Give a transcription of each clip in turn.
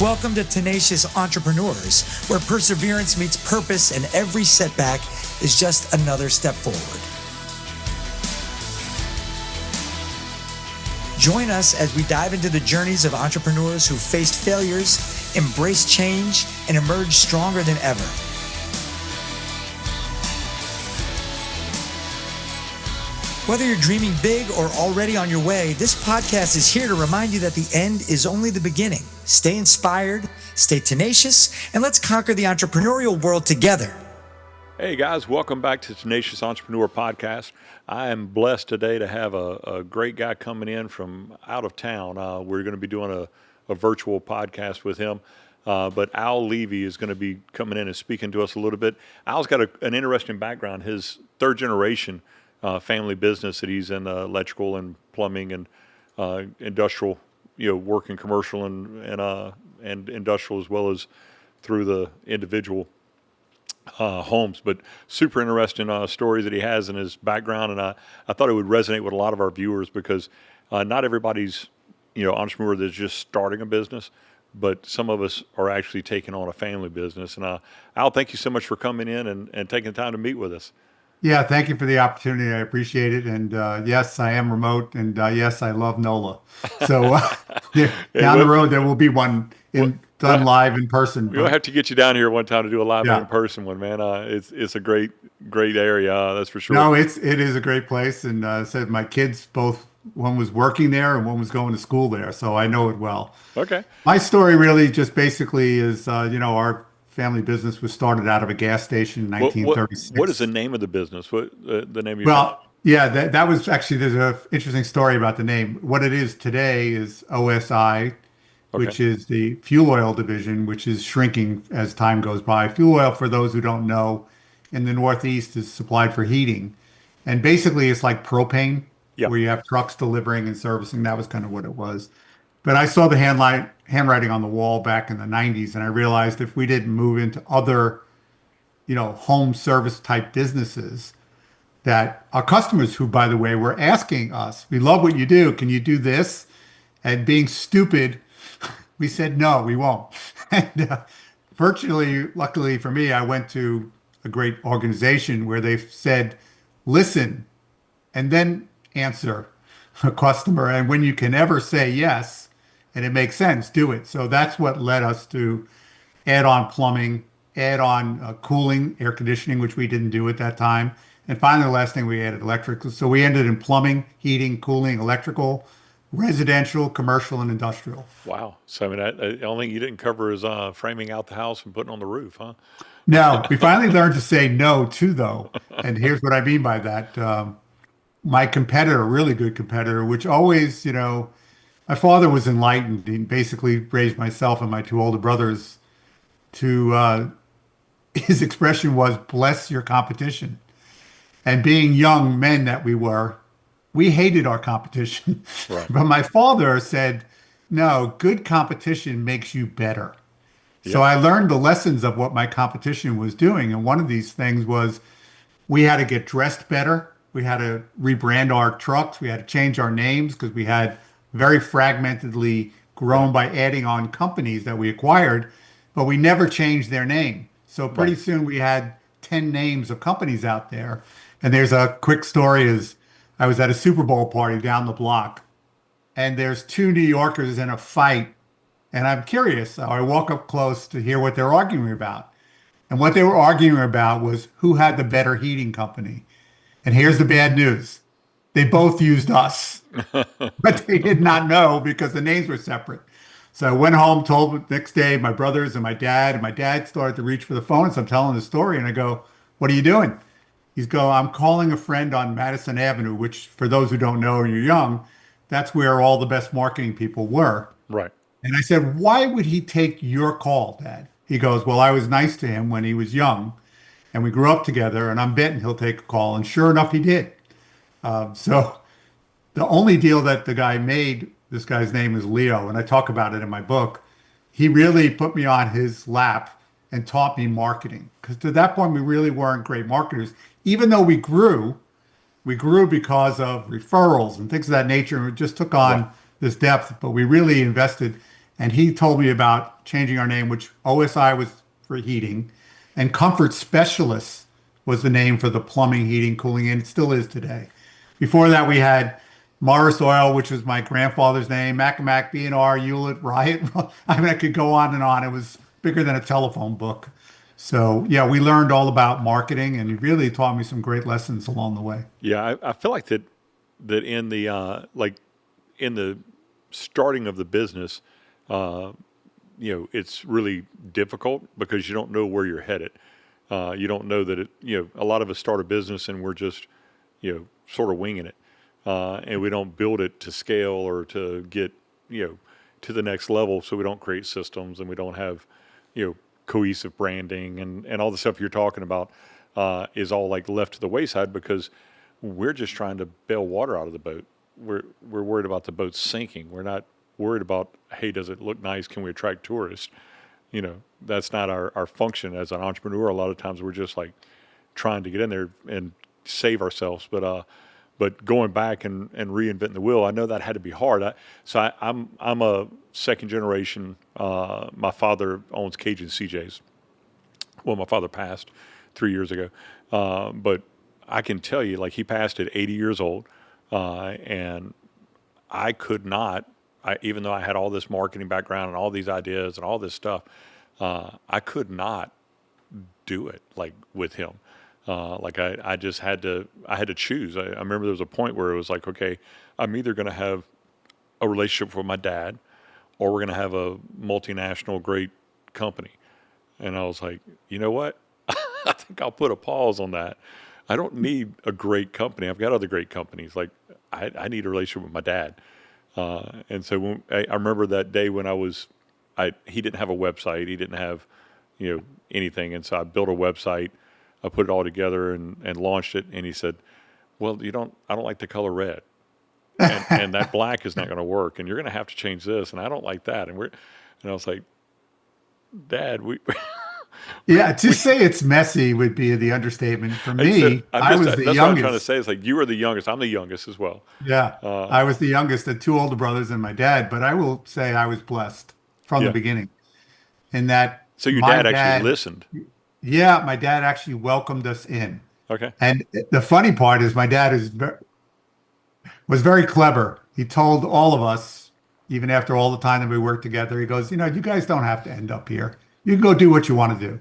Welcome to Tenacious Entrepreneurs, where perseverance meets purpose and every setback is just another step forward. Join us as we dive into the journeys of entrepreneurs who faced failures, embraced change, and emerged stronger than ever. Whether you're dreaming big or already on your way, this podcast is here to remind you that the end is only the beginning. Stay inspired, stay tenacious, and let's conquer the entrepreneurial world together. Hey guys, welcome back to Tenacious Entrepreneur Podcast. I am blessed today to have a great guy coming in from out of town. We're going to be doing a virtual podcast with him. But Al Levi is going to be coming in and speaking to us a little bit. Al's got an interesting background. His third generation family business that he's in, electrical and plumbing and industrial, working commercial and industrial, as well as through the individual homes. But super interesting story that he has in his background, and I thought it would resonate with a lot of our viewers because not everybody's entrepreneur that's just starting a business, but some of us are actually taking on a family business. And Al, thank you so much for coming in and taking the time to meet with us. Yeah, thank you for the opportunity. I appreciate it. And yes, I am remote. And yes, I love NOLA. So down the road, there will be one done live in person. We'll have to get you down here one time to do a live in person one, man. It's a great area, that's for sure. No, it is a great place. And said my kids both, one was working there and one was going to school there. So I know it well. Okay. My story really just basically is, our family business was started out of a gas station in 1936. What is the name of the business? What the name of your Well, yeah, that was actually, there's an interesting story about the name. What it is today is OSI, which is the fuel oil division, which is shrinking as time goes by. Fuel oil, for those who don't know, in the Northeast is supplied for heating. And basically it's like propane, where you have trucks delivering and servicing. That was kind of what it was. But I saw the handwriting on the wall back in the 90s, and I realized if we didn't move into other, home service type businesses, that our customers, who, by the way, were asking us, we love what you do, can you do this? And being stupid, we said, no, we won't. And virtually, luckily for me, I went to a great organization where they said, listen, and then answer a customer. And when you can ever say yes, and it makes sense, do it. So that's what led us to add on plumbing, add on cooling, air conditioning, which we didn't do at that time. And finally, the last thing we added, electrical. So we ended in plumbing, heating, cooling, electrical, residential, commercial, and industrial. Wow. So, the only thing you didn't cover is framing out the house and putting on the roof, huh? No, we finally learned to say no too, though. And here's what I mean by that. My competitor, a really good competitor, which always, my father was enlightened. He basically raised myself and my two older brothers to, his expression was, bless your competition. And being young men that we were, we hated our competition. Right. But my father said, no, good competition makes you better. Yep. So I learned the lessons of what my competition was doing. And one of these things was we had to get dressed better. We had to rebrand our trucks. We had to change our names because we had very fragmentedly grown by adding on companies that we acquired, but we never changed their name. So pretty soon we had 10 names of companies out there. And there's a quick story is I was at a Super Bowl party down the block, and there's two New Yorkers in a fight. And I'm curious. So I walk up close to hear what they're arguing about. And what they were arguing about was who had the better heating company. And here's the bad news. They both used us, but they did not know because the names were separate. So I went home, told the next day my brothers and my dad started to reach for the phone. So I'm telling the story and I go, what are you doing? He's go, I'm calling a friend on Madison Avenue, which for those who don't know and you're young, that's where all the best marketing people were. Right. And I said, why would he take your call, Dad? He goes, well, I was nice to him when he was young and we grew up together and I'm betting he'll take a call. And sure enough, he did. So the only deal that the guy made, this guy's name is Leo, and I talk about it in my book. He really put me on his lap and taught me marketing. Because to that point, we really weren't great marketers. Even though we grew because of referrals and things of that nature. And it just took on this depth, but we really invested And he told me about changing our name, which OSI was for heating, and Comfort Specialists was the name for the plumbing, heating, cooling, and it still is today. Before that, we had Morris Oil, which was my grandfather's name, Mac, B&R, Hewlett, Riot. I mean, I could go on and on. It was bigger than a telephone book. So, yeah, we learned all about marketing, and he really taught me some great lessons along the way. Yeah, I feel like that in the in the starting of the business, it's really difficult because you don't know where you're headed. You don't know that a lot of us start a business and we're just, sort of winging it. And we don't build it to scale or to get, to the next level. So we don't create systems and we don't have, cohesive branding and all the stuff you're talking about, is all like left to the wayside because we're just trying to bail water out of the boat. We're worried about the boat sinking. We're not worried about, hey, does it look nice? Can we attract tourists? That's not our function as an entrepreneur. A lot of times we're just like trying to get in there and save ourselves. But going back and reinventing the wheel, I know that had to be hard. I'm a second generation. My father owns Cajun CJs. Well, my father passed 3 years ago. But I can tell you, like he passed at 80 years old. And I could not, even though I had all this marketing background and all these ideas and all this stuff, I could not do it like with him. I just had to choose. I remember there was a point where it was like, okay, I'm either going to have a relationship with my dad or we're going to have a multinational great company. And I was like, you know what? I think I'll put a pause on that. I don't need a great company. I've got other great companies. Like I need a relationship with my dad. And so when, I remember that day when he didn't have a website. He didn't have, anything. And so I built a website. I put it all together and launched it. And he said, well, I don't like the color red. And that black is not going to work. And you're going to have to change this. And I don't like that. And I was like, Dad, Yeah, to say it's messy would be the understatement. For me, I was the that's youngest. What I'm trying to say is like you were the youngest. I'm the youngest as well. Yeah, I was the youngest of two older brothers and my dad, but I will say I was blessed from the beginning in that So your dad actually listened. Yeah, my dad actually welcomed us in. Okay. And the funny part is my dad was very clever. He told all of us, even after all the time that we worked together, he goes, you guys don't have to end up here. You can go do what you want to do.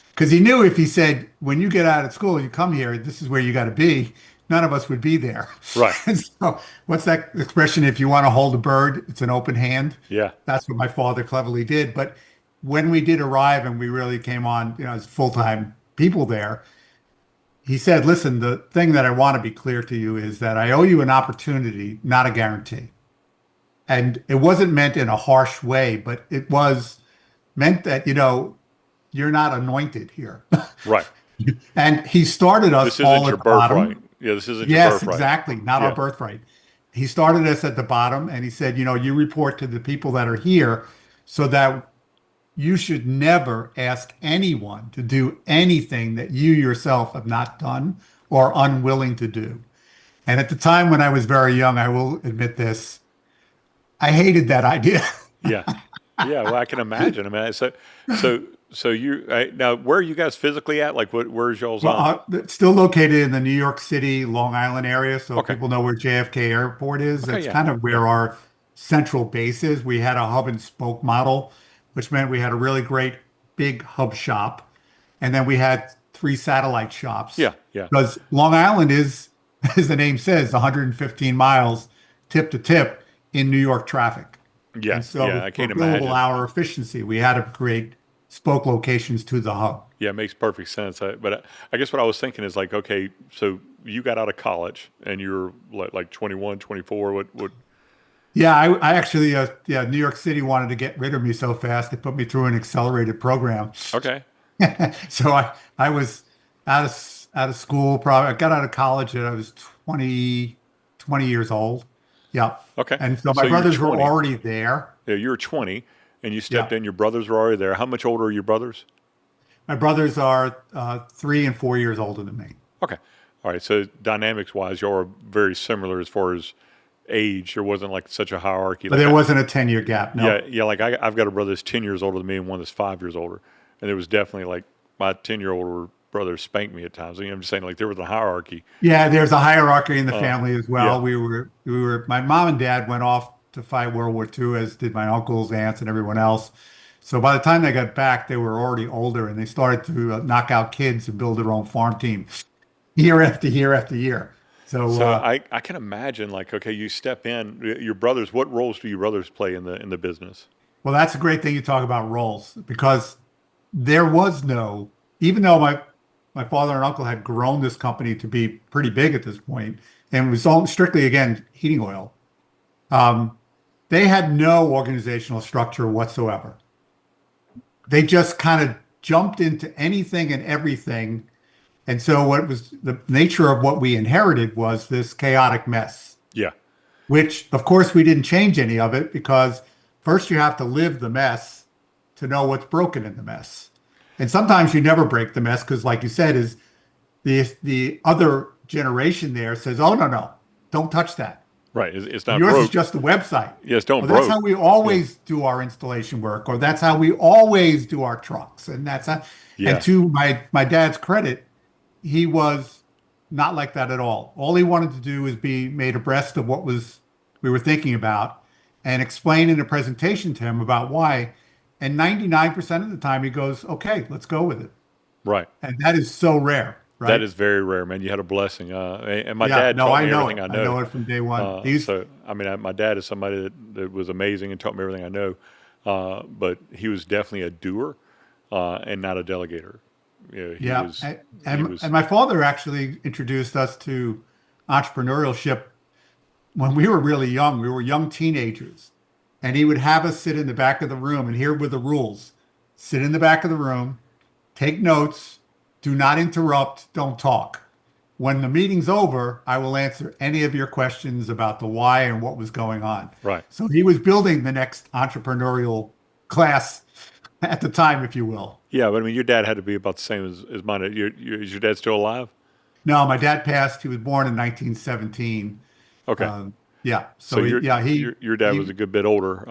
Because he knew if he said, when you get out of school, you come here, this is where you got to be, none of us would be there. Right. And so what's that expression? If you want to hold a bird, it's an open hand. Yeah. That's what my father cleverly did. But when we did arrive and we really came on, as full-time people there, he said, listen, the thing that I want to be clear to you is that I owe you an opportunity, not a guarantee. And it wasn't meant in a harsh way, but it was meant that, you're not anointed here. Right. And he started us all at the bottom. Yeah, this isn't your birthright. Yes, exactly. Not our birthright. He started us at the bottom and he said, you report to the people that are here so that you should never ask anyone to do anything that you yourself have not done or unwilling to do. And at the time when I was very young, I will admit this, I hated that idea. Yeah. Yeah. Well, I can imagine. I mean, so you now, where are you guys physically at? Like, where's y'all's? It's still located in the New York City, Long Island area. So people know where JFK Airport is. That's kind of where our central base is. We had a hub and spoke model, which meant we had a really great big hub shop. And then we had 3 satellite shops. Yeah. Yeah. Because Long Island is, as the name says, 115 miles tip to tip in New York traffic. Yeah. And so I can't for imagine. our efficiency, we had to create spoke locations to the hub. Yeah, it makes perfect sense. But I guess what I was thinking is like, okay, so you got out of college and you're like 21, 24. What? Yeah, I actually, New York City wanted to get rid of me so fast, they put me through an accelerated program. Okay. So I was out of school, probably. I got out of college and I was 20 years old. Yeah. Okay. And so my brothers were already there. Yeah, you were 20 and you stepped in. Your brothers were already there. How much older are your brothers? My brothers are 3 and 4 years older than me. Okay. All right. So dynamics wise, y'all are very similar as far as age. There wasn't like such a hierarchy. But Like there wasn't a 10-year gap. No. yeah. Like I've got a brother that's 10 years older than me and one that's 5 years older. And it was definitely like my 10-year-old brother spanked me at times. I'm just saying like there was a hierarchy. Yeah, there's a hierarchy in the family as Yeah. well. My mom and dad went off to fight World War II, as did my uncles, aunts, and everyone else. So by the time they got back, they were already older, and they started to knock out kids and build their own farm team year after year after year. So I can imagine like, okay, you step in your brothers, what roles do your brothers play in the business? well, that's a great thing you talk about roles, because there was no, even though my father and uncle had grown this company to be pretty big at this point, and it was all strictly, again, heating oil. They had no organizational structure whatsoever. They just kind of jumped into anything and everything. And so what was the nature of what we inherited was this chaotic mess, Yeah. which of course we didn't change any of it, because first you have to live the mess to know what's broken in the mess. And sometimes you never break the mess because, like you said, is the other generation there says, "Oh, no, don't touch that. Right. It's not Yours broke. is just a website." Yes, don't Well, broke. that's how we always do our installation work, or that's how we always do our trucks, and that's how. Yeah. And to my dad's credit, he was not like that at all. All he wanted to do was be made abreast of what we were thinking about, and explain in a presentation to him about why. And 99% of the time, he goes, "Okay, let's go with it." Right. And that is so rare, right? That is very rare, man. You had a blessing. And my Yeah, dad no, taught I me know everything it. I know. I know it from day one. He's So, I mean, my dad is somebody that was amazing and taught me everything I know. But he was definitely a doer and not a delegator. He Yeah, was, and my father actually introduced us to entrepreneurship when we were really young. We were young teenagers, and he would have us sit in the back of the room, and here were the rules: sit in the back of the room, take notes, do not interrupt, don't talk. When the meeting's over, I will answer any of your questions about the why and what was going on. right. So he was building the next entrepreneurial class at the time, if you will. Yeah, but I mean, your dad had to be about the same as mine. Is your dad still alive? No, my dad passed. He was born in 1917. Okay. Yeah. So your dad he was a good bit older.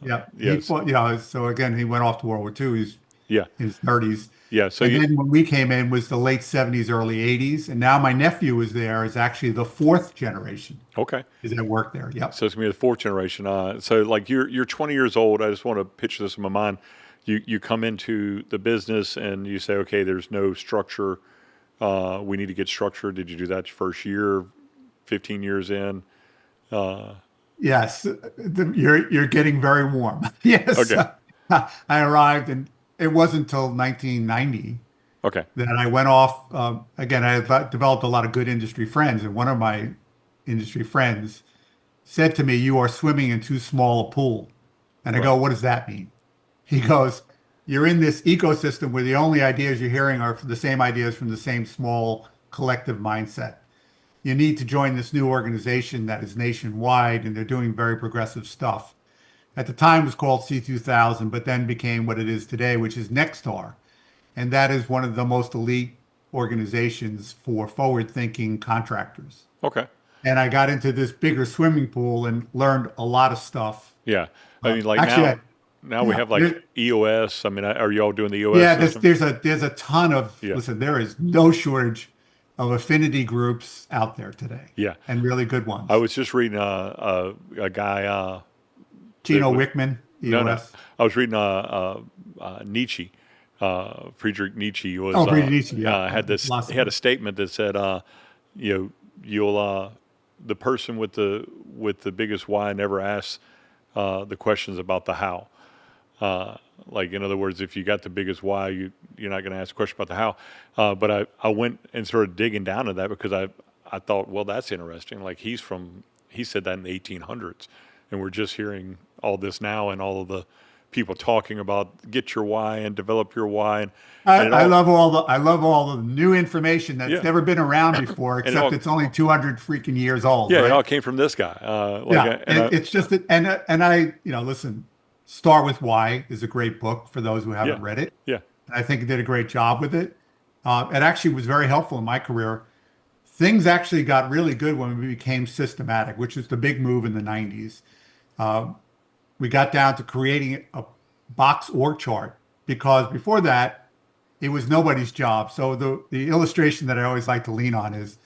yeah, he Yes. fought, yeah. So again, he went off to World War II. He's Yeah. in his 30s. Yeah. So And you, then when we came in was the late 70s, early 80s. And now my nephew is there, is actually the fourth generation. okay. Is at work there. Yep. So it's gonna be the fourth generation. So like you're 20 years old. I just want to picture this in my mind. You come into the business and you say, okay, there's no structure. We need to get structure. Did you do that your first year? 15 years in. Yes. You're getting very warm. Yes. Okay. I arrived, and it wasn't until 1990 Okay. that I went off. Again, I had developed a lot of good industry friends, and one of my industry friends said to me, "You are swimming in too small a pool." And I go, "What does that mean?" He goes, "You're in this ecosystem where the only ideas you're hearing are the same ideas from the same small collective mindset. You need to join this new organization that is nationwide, and they're doing very progressive stuff." At the time, it was called C2000, but then became what it is today, which is Nextar. And that is one of the most elite organizations for forward-thinking contractors. Okay. And I got into this bigger swimming pool and learned a lot of stuff. Yeah. I mean, like Actually, now we yeah, have like EOS. I mean, are you all doing the EOS Yeah, system? there's a ton of, Yeah. listen, there is no shortage of affinity groups out there today. Yeah. And really good ones. I was just reading a guy. Gino that- Wickman, No, no. EOS. I was reading Nietzsche. Friedrich Nietzsche was Friedrich Nietzsche, yeah. had this. Philosopher. He had a statement that said, you'll the person with the biggest why never asks the questions about the how. Like in other words, if you got the biggest why, you're not going to ask a question about the how. But I went and started digging down to that because I thought, well, that's interesting. Like he said that in the 1800s, and we're just hearing all this now, and all of the people talking about get your why and develop your why. And I love all the new information that's Yeah. never been around before, it except all- it's only 200 freaking years old. Yeah, right? it all came from this guy. Yeah, it's just that, and I, listen, Start with Why is a great book for those who haven't Yeah. read it. Yeah. I think it did a great job with it. It actually was very helpful in my career. things actually got really good when we became systematic, which was the big move in the 90s. Uh, we got down to creating a box org chart because before that, it was nobody's job. So the illustration that I always like to lean on is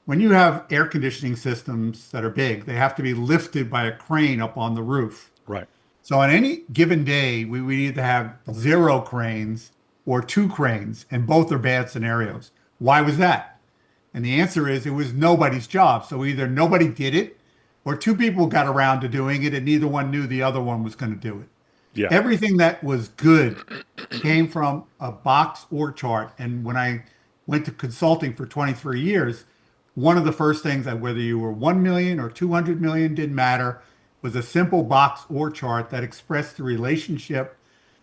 when you have air conditioning systems that are big, they have to be lifted by a crane up on the roof. Right. So on any given day, we either have 0 cranes or 2 cranes, and both are bad scenarios. Why was that? And the answer is it was nobody's job. So either nobody did it or 2 people got around to doing it and neither one knew the other one was going to do it. Yeah. Everything that was good came from a box org chart. And when I went to consulting for 23 years, one of the first things that whether you were 1 million or 200 million didn't matter was a simple box org chart that expressed the relationship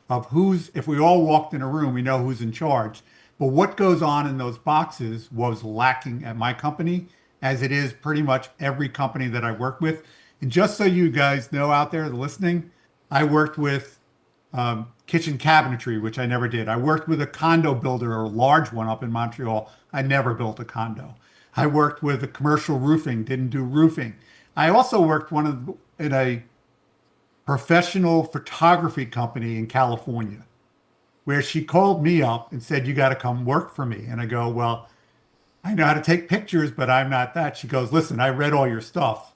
of who's, if we all walked in a room, we know who's in charge. But what goes on in those boxes was lacking at my company, as it is pretty much every company that I work with. And just so you guys know out there listening, I worked with kitchen cabinetry, which I never did. I worked with a condo builder, a large one up in Montreal. I never built a condo. I worked with a commercial roofing, didn't do roofing. I also worked in a professional photography company in California, where she called me up and said, "You got to come work for me." And I go, "Well, I know how to take pictures, but I'm not that." She goes, "Listen, I read all your stuff.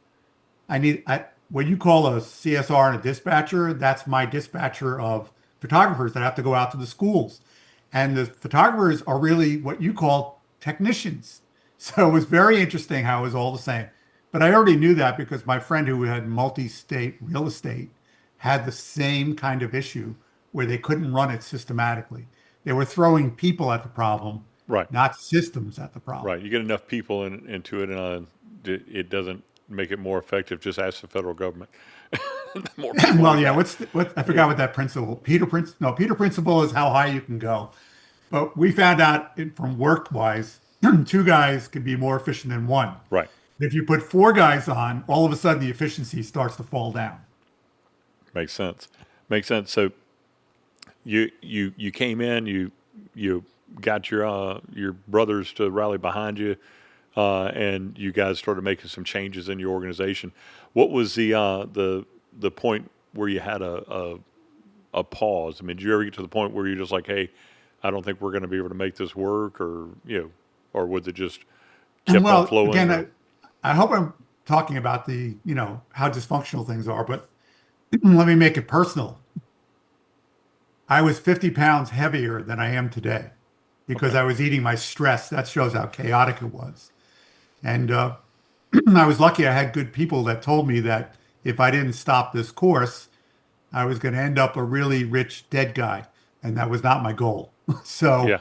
What you call a CSR and a dispatcher, that's my dispatcher of photographers that have to go out to the schools. And the photographers are really what you call technicians." So it was very interesting how it was all the same. But I already knew that because my friend who had multi-state real estate had the same kind of issue where they couldn't run it systematically. They were throwing people at the problem, Right. not systems at the problem. Right. You get enough people into it, and it doesn't make it more effective. Just ask the federal government. The more people Well, we yeah, got. I forgot what that principle. Peter principle is how high you can go. But we found out from work-wise, 2 guys can be more efficient than one. Right. If you put 4 guys on, all of a sudden the efficiency starts to fall down. Makes sense. Makes sense. So you came in, you got your brothers to rally behind you, and you guys started making some changes in your organization. What was the point where you had a pause? I mean, did you ever get to the point where you're just like, "Hey, I don't think we're going to be able to make this work," or or was it just kept on Well, flowing? again, I hope I'm talking about how dysfunctional things are, but let me make it personal. I was 50 pounds heavier than I am today because Okay. I was eating my stress. That shows how chaotic it was. And I was lucky I had good people that told me that if I didn't stop this course, I was going to end up a really rich dead guy. And that was not my goal. So, Yeah.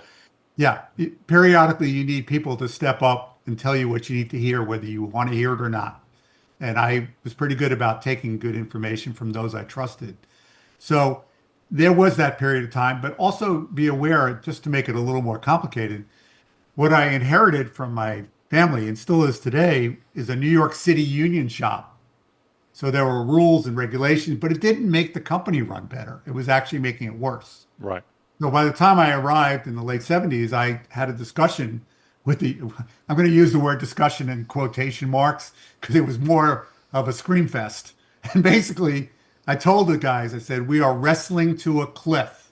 yeah, periodically you need people to step up and tell you what you need to hear, whether you want to hear it or not. And I was pretty good about taking good information from those I trusted. So there was that period of time, but also be aware, just to make it a little more complicated, what I inherited from my family and still is today is a New York City union shop. So there were rules and regulations, but it didn't make the company run better. It was actually making it worse. Right. So by the time I arrived in the late 70s, I had a discussion with I'm going to use the word discussion in quotation marks because it was more of a scream fest. And basically, I told the guys, I said, "We are wrestling to a cliff.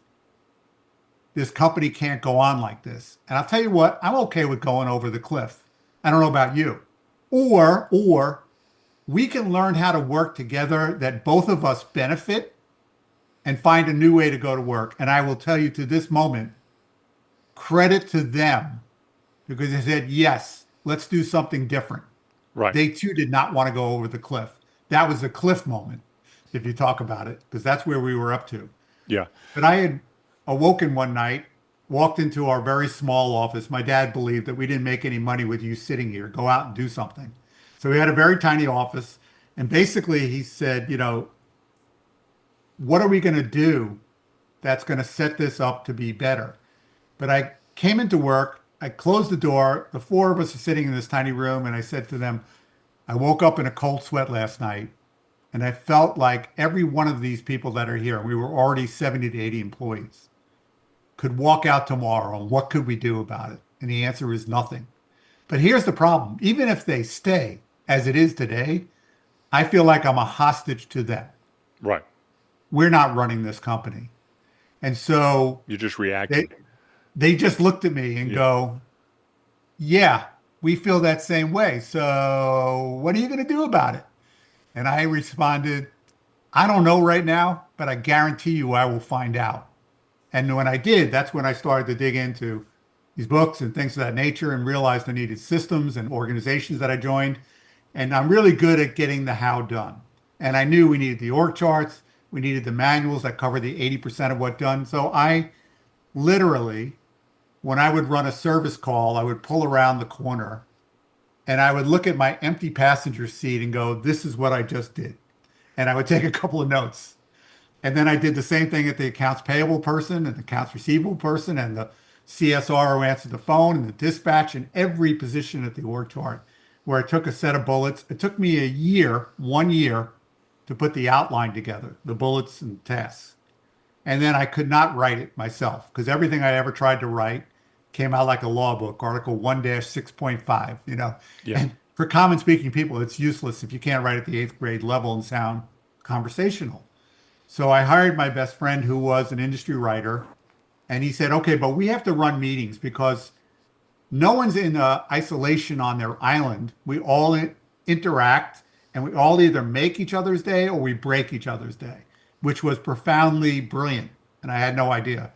This company can't go on like this." And I'll tell you what, I'm okay with going over the cliff. I don't know about you. Or we can learn how to work together that both of us benefit and find a new way to go to work. And I will tell you to this moment, credit to them because they said, "Yes, let's do something different." Right. They too did not want to go over the cliff. That was a cliff moment, if you talk about it, because that's where we were up to. Yeah. But I had awoken one night, walked into our very small office. My dad believed that we didn't make any money with you sitting here. Go out and do something. So we had a very tiny office. And basically he said, "What are we going to do that's going to set this up to be better?" But I came into work. I closed the door. The 4 of us are sitting in this tiny room. And I said to them, "I woke up in a cold sweat last night. And I felt like every one of these people that are here, we were already 70 to 80 employees, could walk out tomorrow. And what could we do about it?" And the answer is nothing. But here's the problem. Even if they stay as it is today, I feel like I'm a hostage to them. Right. We're not running this company. And so You're just they reacting. they just looked at me and Yeah. go, "Yeah, we feel that same way. So what are you going to do about it?" And I responded, "I don't know right now, but I guarantee you I will find out." And when I did, that's when I started to dig into these books and things of that nature and realized I needed systems and organizations that I joined. And I'm really good at getting the how done. And I knew we needed the org charts, we needed the manuals that cover the 80% of what done. So I literally, when I would run a service call, I would pull around the corner and I would look at my empty passenger seat and go, "This is what I just did." And I would take a couple of notes. And then I did the same thing at the accounts payable person and the accounts receivable person and the CSR who answered the phone and the dispatch and every position at the org chart where I took a set of bullets. It took me a year, 1 year, to put the outline together, the bullets and tasks. And then I could not write it myself because everything I ever tried to write came out like a law book, Article 1-6.5, Yeah. And for common speaking people, it's useless if you can't write at the eighth grade level and sound conversational. So I hired my best friend who was an industry writer, and he said, "Okay, but we have to run meetings because no one's in isolation on their island. We all interact and we all either make each other's day or we break each other's day," which was profoundly brilliant. And I had no idea.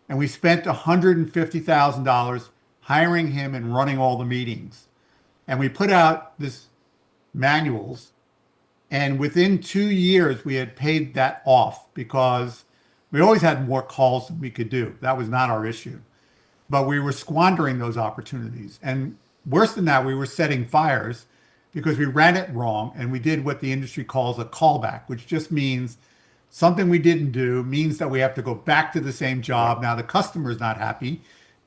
And we spent $150,000 hiring him and running all the meetings. And we put out this manuals. And within 2 years, we had paid that off because we always had more calls than we could do. That was not our issue. But we were squandering those opportunities. And worse than that, we were setting fires because we ran it wrong and we did what the industry calls a callback, which just means something we didn't do means that we have to go back to the same job. Now the customer is not happy.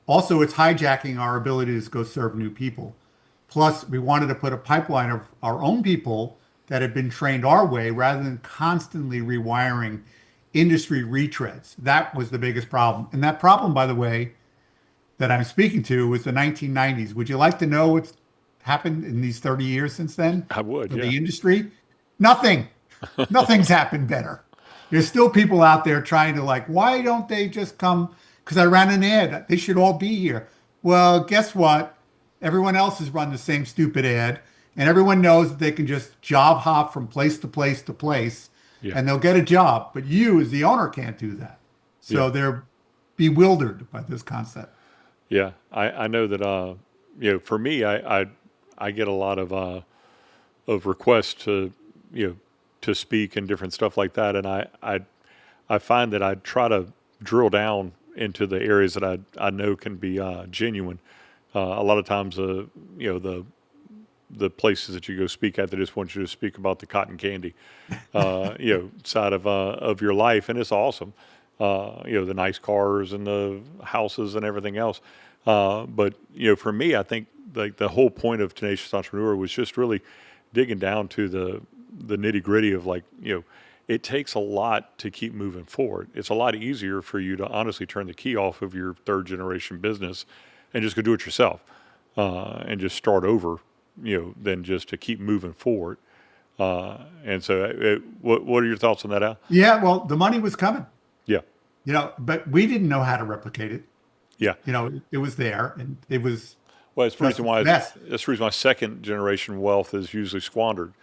Also, it's hijacking our ability to go serve new people. Plus, we wanted to put a pipeline of our own people that had been trained our way rather than constantly rewiring industry retreads. That was the biggest problem. And that problem, by the way, that I'm speaking to was the 1990s. Would you like to know what's happened in these 30 years since then I would. for Yeah. the industry? Nothing. Nothing's happened better. There's still people out there trying to like, why don't they just come? Because I ran an ad. They should all be here. Well, guess what? Everyone else has run the same stupid ad, and everyone knows that they can just job hop from place to place to place, Yeah. and they'll get a job. But you, as the owner, can't do that. So Yeah. they're bewildered by this concept. Yeah. I know that, for me, I get a lot of requests to speak and different stuff like that. And I find that I try to drill down into the areas that I know can be genuine. A lot of times, the places that you go speak at, they just want you to speak about the cotton candy, side of your life, and it's awesome. The nice cars and the houses and everything else. But for me, I think like the whole point of Tenacious Entrepreneur was just really digging down to the nitty gritty of like, it takes a lot to keep moving forward. It's a lot easier for you to honestly turn the key off of your third generation business and just go do it yourself, and just start over, than just to keep moving forward. And so what are your thoughts on that, Al? Yeah, well, the money was coming, Yeah. but we didn't know how to replicate it. Yeah. It was there and it was Well, it's the reason why Yes. that's the reason why second generation wealth is usually squandered,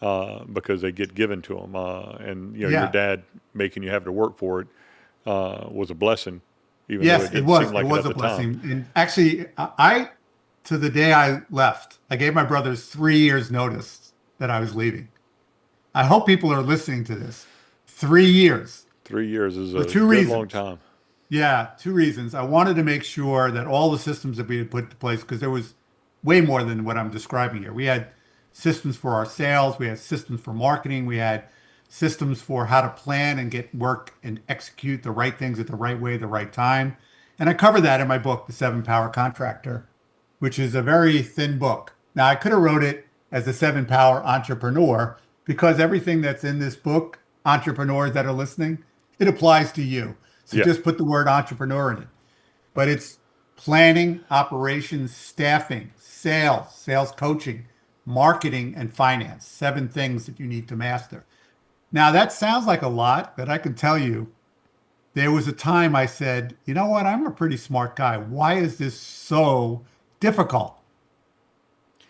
because they get given to them, and your Yeah. dad making you have to work for it was a blessing, even though Yes, it it didn't was. seem like It it was at a the blessing. time. And actually, to the day I left, I gave my brothers 3 years notice that I was leaving. I hope people are listening to this. 3 years 3 years is for a two good long reasons. time. Yeah, two reasons. I wanted to make sure that all the systems that we had put into place, because there was way more than what I'm describing here. We had systems for our sales, we had systems for marketing, we had systems for how to plan and get work and execute the right things at the right way, the right time. And I cover that in my book, The 7 Power Contractor, which is a very thin book. Now, I could have wrote it as the 7 Power Entrepreneur because everything that's in this book, entrepreneurs that are listening, it applies to you. So Yeah. just put the word entrepreneur in it. But it's planning, operations, staffing, sales coaching, marketing, and finance. 7 things that you need to master. Now, that sounds like a lot, but I can tell you, there was a time I said, you know what? I'm a pretty smart guy. Why is this so difficult?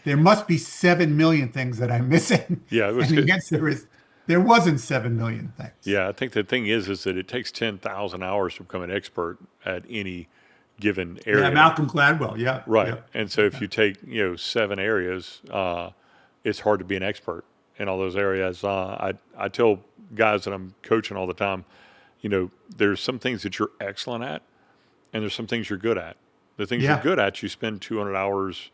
There must be 7 million things that I'm missing. Yeah, it was. And the answer is there wasn't 7 million things. Yeah, I think the thing is that it takes 10,000 hours to become an expert at any given Yeah, area. Malcolm Gladwell. Yeah, Right. yeah. And so if you take, 7 areas, it's hard to be an expert in all those areas. I tell guys that I'm coaching all the time, there's some things that you're excellent at and there's some things you're good at. The things you're Yeah. good at, you spend 200 hours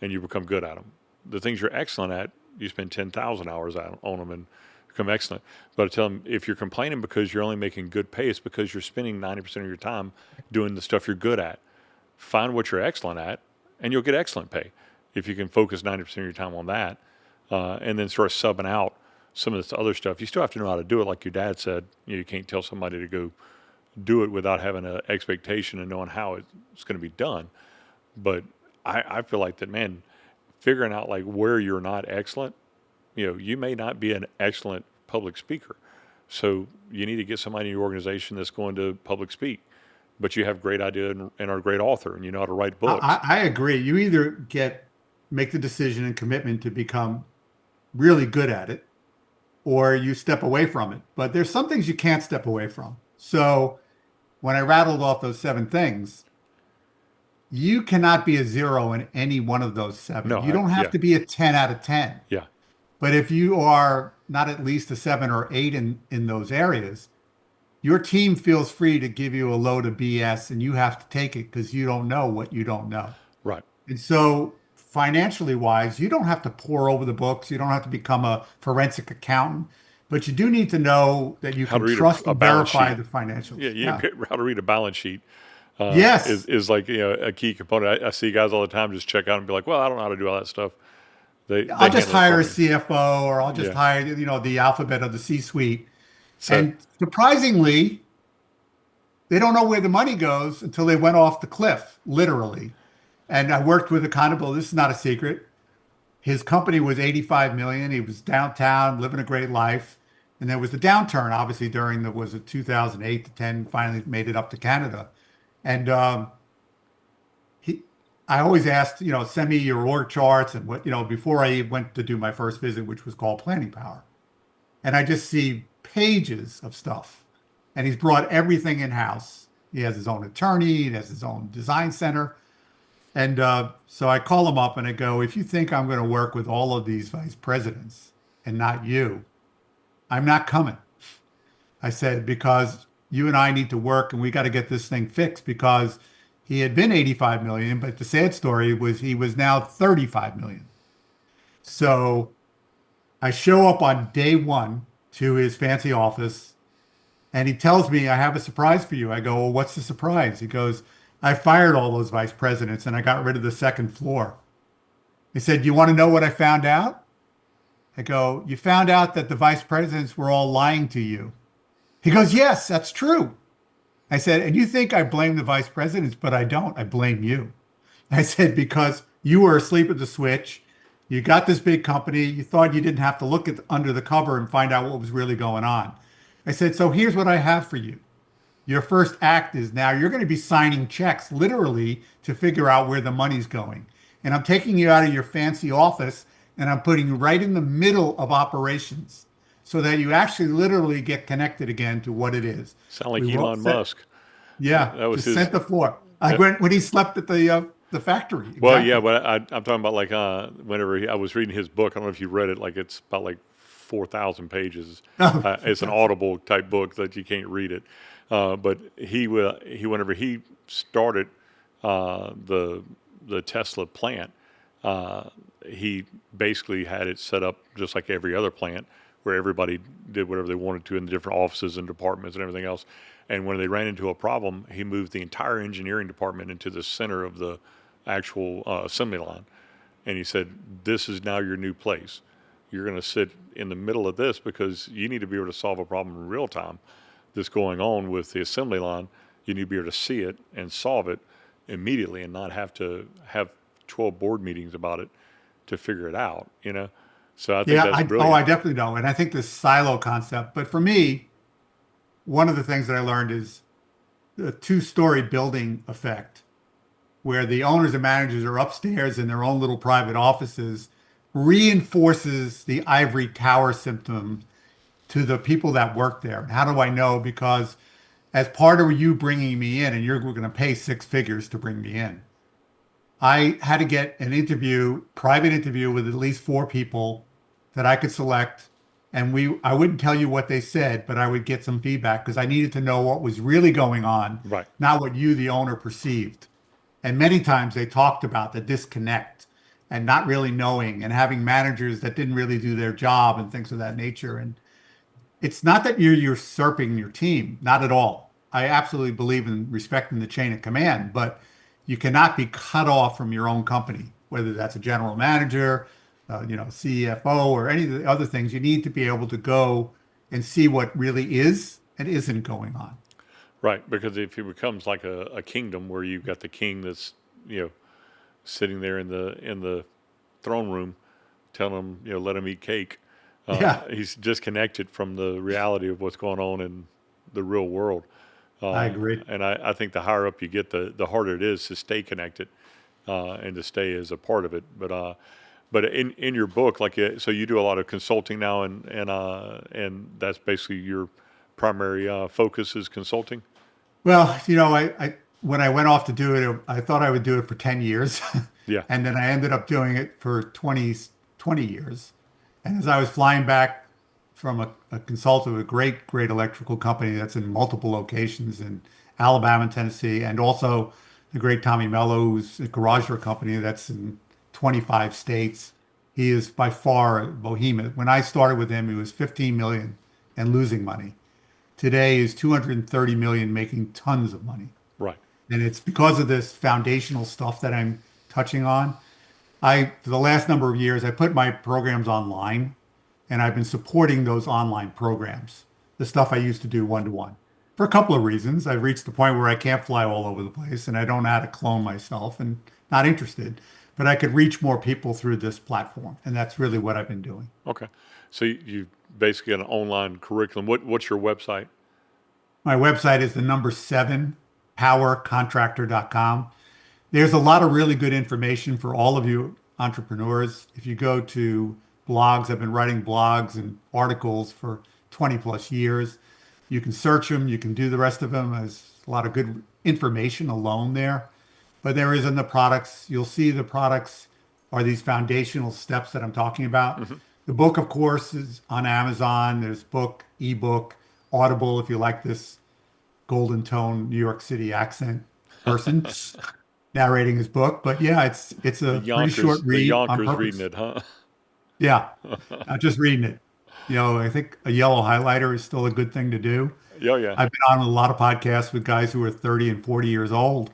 and you become good at them. The things you're excellent at, you spend 10,000 hours on them and become excellent. But I tell them, if you're complaining because you're only making good pay, it's because you're spending 90% of your time doing the stuff you're good at. Find what you're excellent at, and you'll get excellent pay if you can focus 90% of your time on that, and then start subbing out some of this other stuff. You still have to know how to do it, like your dad said. You can't tell somebody to go do it without having an expectation and knowing how it's going to be done. But I feel like that, man, figuring out like where you're not excellent. You may not be an excellent public speaker, so you need to get somebody in your organization that's going to public speak. But you have great idea and are a great author, and you know how to write books. I agree. You either make the decision and commitment to become really good at it, or you step away from it. But there's some things you can't step away from. So when I rattled off those 7 things, you cannot be a 0 in any one of those 7. No, You don't have yeah. to be a 10 out of 10. Yeah, But if you are not at least a 7 or 8 in those areas, your team feels free to give you a load of BS and you have to take it because you don't know what you don't know. right. And so financially wise, you don't have to pour over the books. You don't have to become a forensic accountant, but you do need to know that you How to can read trust a and balance verify sheet. the financials. Yeah, how to read a balance sheet. Yes. Is like a key component. I see guys all the time just check out and be like, well, I don't know how to do all that stuff. I'll just hire a handle it for me. CFO or I'll just Yeah. hire, the alphabet of the C-suite. So And surprisingly, they don't know where the money goes until they went off the cliff, literally. And I worked with Accountable. This is not a secret. His company was 85 million. He was downtown, living a great life. And there was the downturn, obviously, was it 2008 to 10, finally made it up to Canada. And I always asked, send me your org charts and what, before I went to do my first visit, which was called Planning Power. And I just see pages of stuff. And he's brought everything in-house. He has his own attorney, he has his own design center. And so I call him up and I go, if you think I'm going to work with all of these vice presidents and not you, I'm not coming. I said, because you and I need to work and we got to get this thing fixed, because he had been 85 million, but the sad story was he was now 35 million. So I show up on day 1 to his fancy office and he tells me, I have a surprise for you. I go, well, what's the surprise? He goes, I fired all those vice presidents and I got rid of the second floor. He said, you want to know what I found out? I go, you found out that the vice presidents were all lying to you. He goes, yes, that's true. I said, and you think I blame the vice presidents, but I don't. I blame you. I said, because you were asleep at the switch. You got this big company. You thought you didn't have to look under the cover and find out what was really going on. I said, so here's what I have for you. Your first act is now you're going to be signing checks literally to figure out where the money's going. And I'm taking you out of your fancy office and I'm putting you right in the middle of operations so that you actually literally get connected again to what it is. Sound like Elon Musk. Yeah, That was just his. sent the floor. I went when he slept at the factory. Well, Exactly. yeah, but I'm talking about like whenever I was reading his book. I don't know if you read it. Like it's about like 4,000 pages. Oh, It's an Audible type book that you can't read it. But he whenever he started the Tesla plant, he basically had it set up just like every other plant, where everybody did whatever they wanted to in the different offices and departments and everything else. And when they ran into a problem, he moved the entire engineering department into the center of the actual assembly line. And he said, this is now your new place. You're going to sit in the middle of this because you need to be able to solve a problem in real time that's going on with the assembly line. You need to be able to see it and solve it immediately and not have to have 12 board meetings about it to figure it out, you know? So I think Yeah, that's I brilliant. definitely know. And I think this silo concept, but for me, one of the things that I learned is the two-story building effect, where the owners and managers are upstairs in their own little private offices, reinforces the ivory tower symptom to the people that work there. And how do I know? Because as part of you bringing me in, and you're going to pay six figures to bring me in, I had to get an interview, private interview with at least four people that I could select. And I wouldn't tell you what they said, but I would get some feedback because I needed to know what was really going on, Right. not what you, the owner, perceived. And many times they talked about the disconnect and not really knowing and having managers that didn't really do their job and things of that nature. And it's not that you're usurping your team, not at all. I absolutely believe in respecting the chain of command, but you cannot be cut off from your own company, whether that's a general manager, CFO, or any of the other things. You need to be able to go and see what really is and isn't going on. Right. Because if it becomes like a kingdom where you've got the king that's, sitting there in the throne room telling him, let him eat cake. Yeah, He's disconnected from the reality of what's going on in the real world. I agree. And I think the higher up you get, the harder it is to stay connected and to stay as a part of it. But in your book, so you do a lot of consulting now, and that's basically your primary focus is consulting. Well, I when I went off to do it, I thought I would do it for 10 years. Yeah. And then I ended up doing it for 20 years. And as I was flying back from a consultant with a great electrical company that's in multiple locations in Alabama and Tennessee, and also the great Tommy Mello, who's a garage door company that's in 25 states. He is by far a behemoth. When I started with him, he was 15 million and losing money. Today is 230 million, making tons of money. Right. And it's because of this foundational stuff that I'm touching on. For the last number of years, I put my programs online, and I've been supporting those online programs, the stuff I used to do one-to-one. For a couple of reasons. I've reached the point where I can't fly all over the place, and I don't know how to clone myself, and not interested. But I could reach more people through this platform, and that's really what I've been doing. Okay. So you basically got an online curriculum. What's your website? My website is the number 7, powercontractor.com. There's a lot of really good information for all of you entrepreneurs. If you go to blogs, I've been writing blogs and articles for 20 plus years. You can search them. You can do the rest of them. There's a lot of good information alone there. But there is in the products. You'll see the products are these foundational steps that I'm talking about. Mm-hmm. The book, of course, is on Amazon. There's book, ebook, Audible, if you like this golden tone New York City accent person narrating his book. But yeah, it's a pretty short read. The On Yonkers purpose. reading it, huh? Yeah, not just reading it. I think a yellow highlighter is still a good thing to do. Yeah, yeah. I've been on a lot of podcasts with guys who are 30 and 40 years old,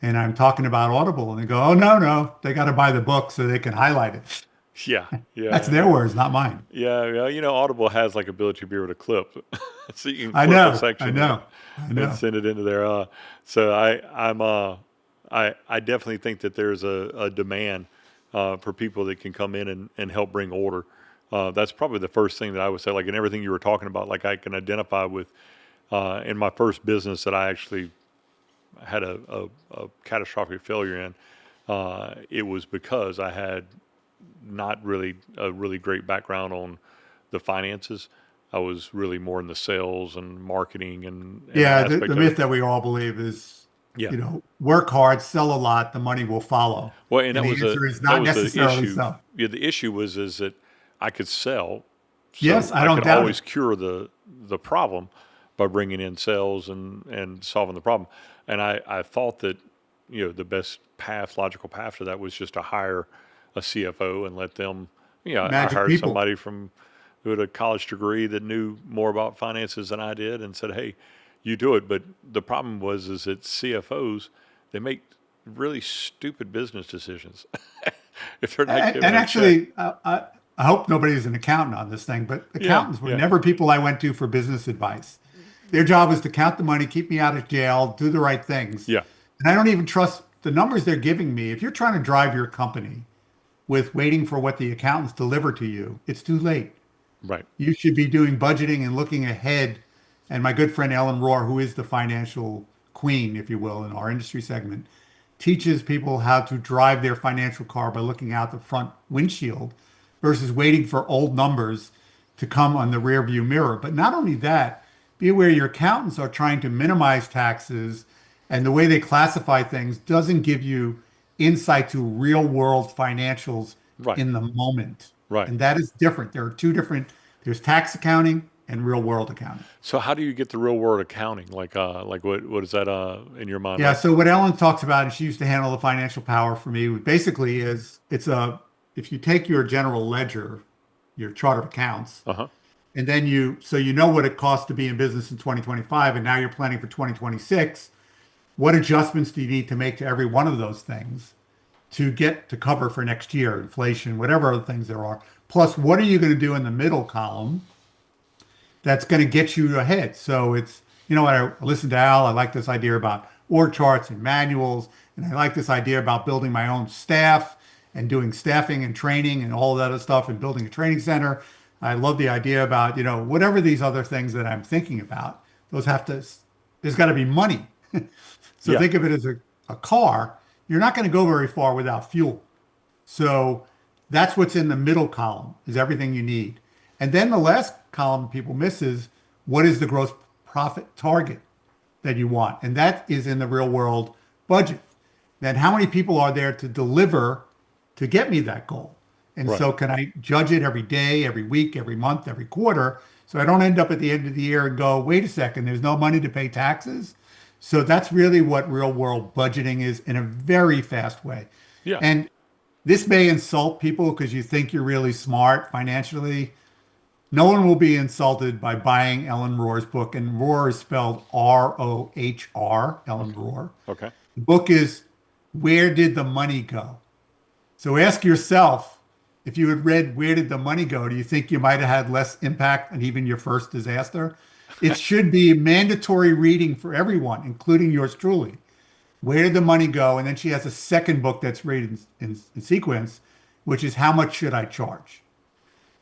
and I'm talking about Audible, and they go, "Oh, no, they got to buy the book so they can highlight it." Yeah, yeah. That's their words, not mine. Yeah, yeah. Audible has like ability to be able to clip, so you can I clip know, a section I know, and send it into there. So I definitely think that there's a demand for people that can come in and help bring order. That's probably the first thing that I would say. Like in everything you were talking about, like I can identify with in my first business that I actually had a catastrophic failure in. It was because I had not really a really great background on the finances. I was really more in the sales and marketing and Yeah, aspect the of myth it. that we all believe is, Yeah. work hard, sell a lot, the money will follow. Well, and And that the was answer is that not was the necessarily issue. so. Yeah, the issue is that I could sell, Yes, so I I don't could doubt always it. cure the problem by bringing in sales and solving the problem. And I thought that the best logical path to that was just to hire a CFO and let them. I Magic hired people. somebody who had a college degree that knew more about finances than I did, and said, "Hey, you do it." But the problem is that CFOs, they make really stupid business decisions if they're not given And a check. actually, I hope nobody's an accountant on this thing, but Yeah, accountants were yeah, never people I went to for business advice. Their job is to count the money, keep me out of jail, do the right things. yeah, And I don't even trust the numbers they're giving me, if you're trying to drive your company with waiting for what the accountants deliver to you, it's too late. Right. You should be doing budgeting and looking ahead. And my good friend Ellen Rohr, who is the financial queen, if you will, in our industry segment, teaches people how to drive their financial car by looking out the front windshield versus waiting for old numbers to come on the rear view mirror. But not only that, be aware your accountants are trying to minimize taxes, and the way they classify things doesn't give you insight to real world financials Right. in the moment. Right. And that is different. There are two different, there's tax accounting and real world accounting. So how do you get the real world accounting? Like what is that in your mind? Yeah, Like, so what Ellen talks about, and she used to handle the financial power for me, basically is if you take your general ledger, your chart of accounts, uh-huh. and then you know what it costs to be in business in 2025, and now you're planning for 2026, what adjustments do you need to make to every one of those things to get to cover for next year, inflation, whatever other things there are? Plus, what are you going to do in the middle column that's going to get you ahead? So it's, I listened to Al. I like this idea about org charts and manuals. And I like this idea about building my own staff and doing staffing and training and all that other stuff and building a training center. I love the idea about, whatever these other things that I'm thinking about, there's got to be money. So Yeah. think of it as a car. You're not going to go very far without fuel. So that's what's in the middle column is everything you need. And then the last column people miss is what is the gross profit target that you want? And that is in the real world budget. Then how many people are there to deliver to get me that goal? And Right. so can I judge it every day, every week, every month, every quarter? So I don't end up at the end of the year and go, wait a second, there's no money to pay taxes. So that's really what real world budgeting is in a very fast way. Yeah. And this may insult people because you think you're really smart financially. No one will be insulted by buying Ellen Rohr's book. And Rohr is spelled Rohr, Ellen Rohr. Okay. The book is Where Did the Money Go? So ask yourself, if you had read Where Did the Money Go, do you think you might have had less impact on even your first disaster? It should be mandatory reading for everyone, including yours truly. Where Did the Money Go? And then she has a second book that's read in sequence, which is How Much Should I Charge?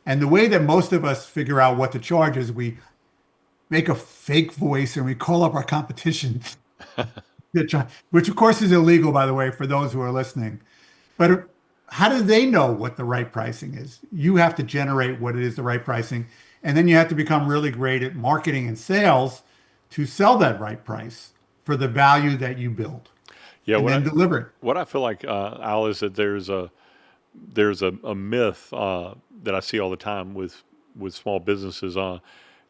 And the way that most of us figure out what to charge is we make a fake voice and we call up our competition, which of course is illegal, by the way, for those who are listening. But how do they know what the right pricing is? You have to generate what it is, the right pricing. And then you have to become really great at marketing and sales to sell that right price for the value that you build. Yeah. And then deliver it. What I feel like, Al, is that there's a myth that I see all the time with small businesses.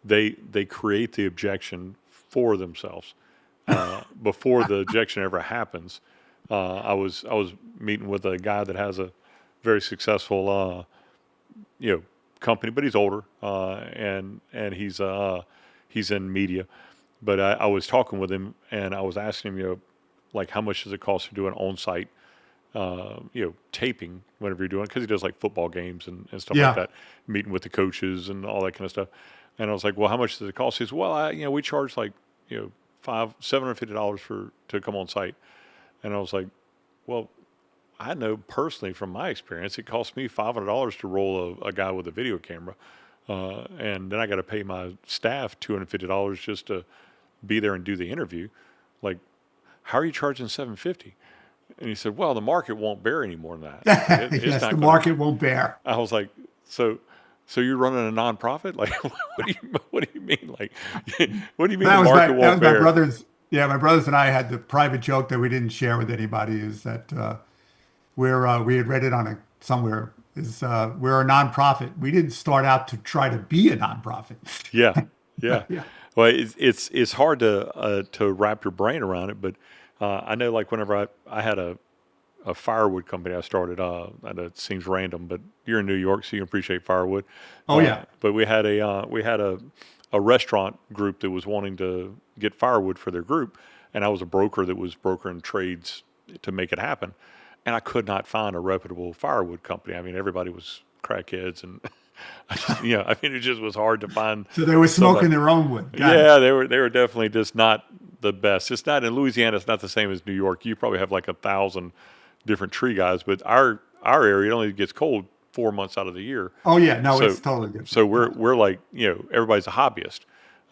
They create the objection for themselves before the objection ever happens. I was meeting with a guy that has a very successful company, but he's older and he's in media. But I was talking with him and I was asking him, like how much does it cost to do an on-site taping whenever you're doing it, because he does like football games and stuff Yeah. like that, meeting with the coaches and all that kind of stuff. And I was like, well, how much does it cost? He says, well, we charge like $750 to come on site. And I was like, well, I know personally from my experience, it costs me $500 to roll a guy with a video camera. And then I got to pay my staff $250 just to be there and do the interview. Like, how are you charging $750? And he said, well, the market won't bear any more than that. Yes, the market won't bear. I was like, so you're running a nonprofit? Like, what do you mean? Like, what do you mean the market won't bear? My brothers and I had the private joke that we didn't share with anybody is that we had read it somewhere is we're a nonprofit. We didn't start out to try to be a nonprofit. Yeah. Yeah. Well, it's hard to wrap your brain around it, but I know like whenever I had a firewood company I started, and it seems random, but you're in New York, so you can appreciate firewood. Oh yeah. But we had a restaurant group that was wanting to get firewood for their group, and I was a broker that was brokering trades to make it happen, and I could not find a reputable firewood company. I mean, everybody was crackheads, and it just was hard to find. So they were smoking their own wood. Yeah, they were definitely just not the best. It's not in Louisiana. It's not the same as New York. You probably have like 1,000 different tree guys, but our area it only gets cold 4 months out of the year. Oh yeah, no, So it's totally different. so we're like, everybody's a hobbyist,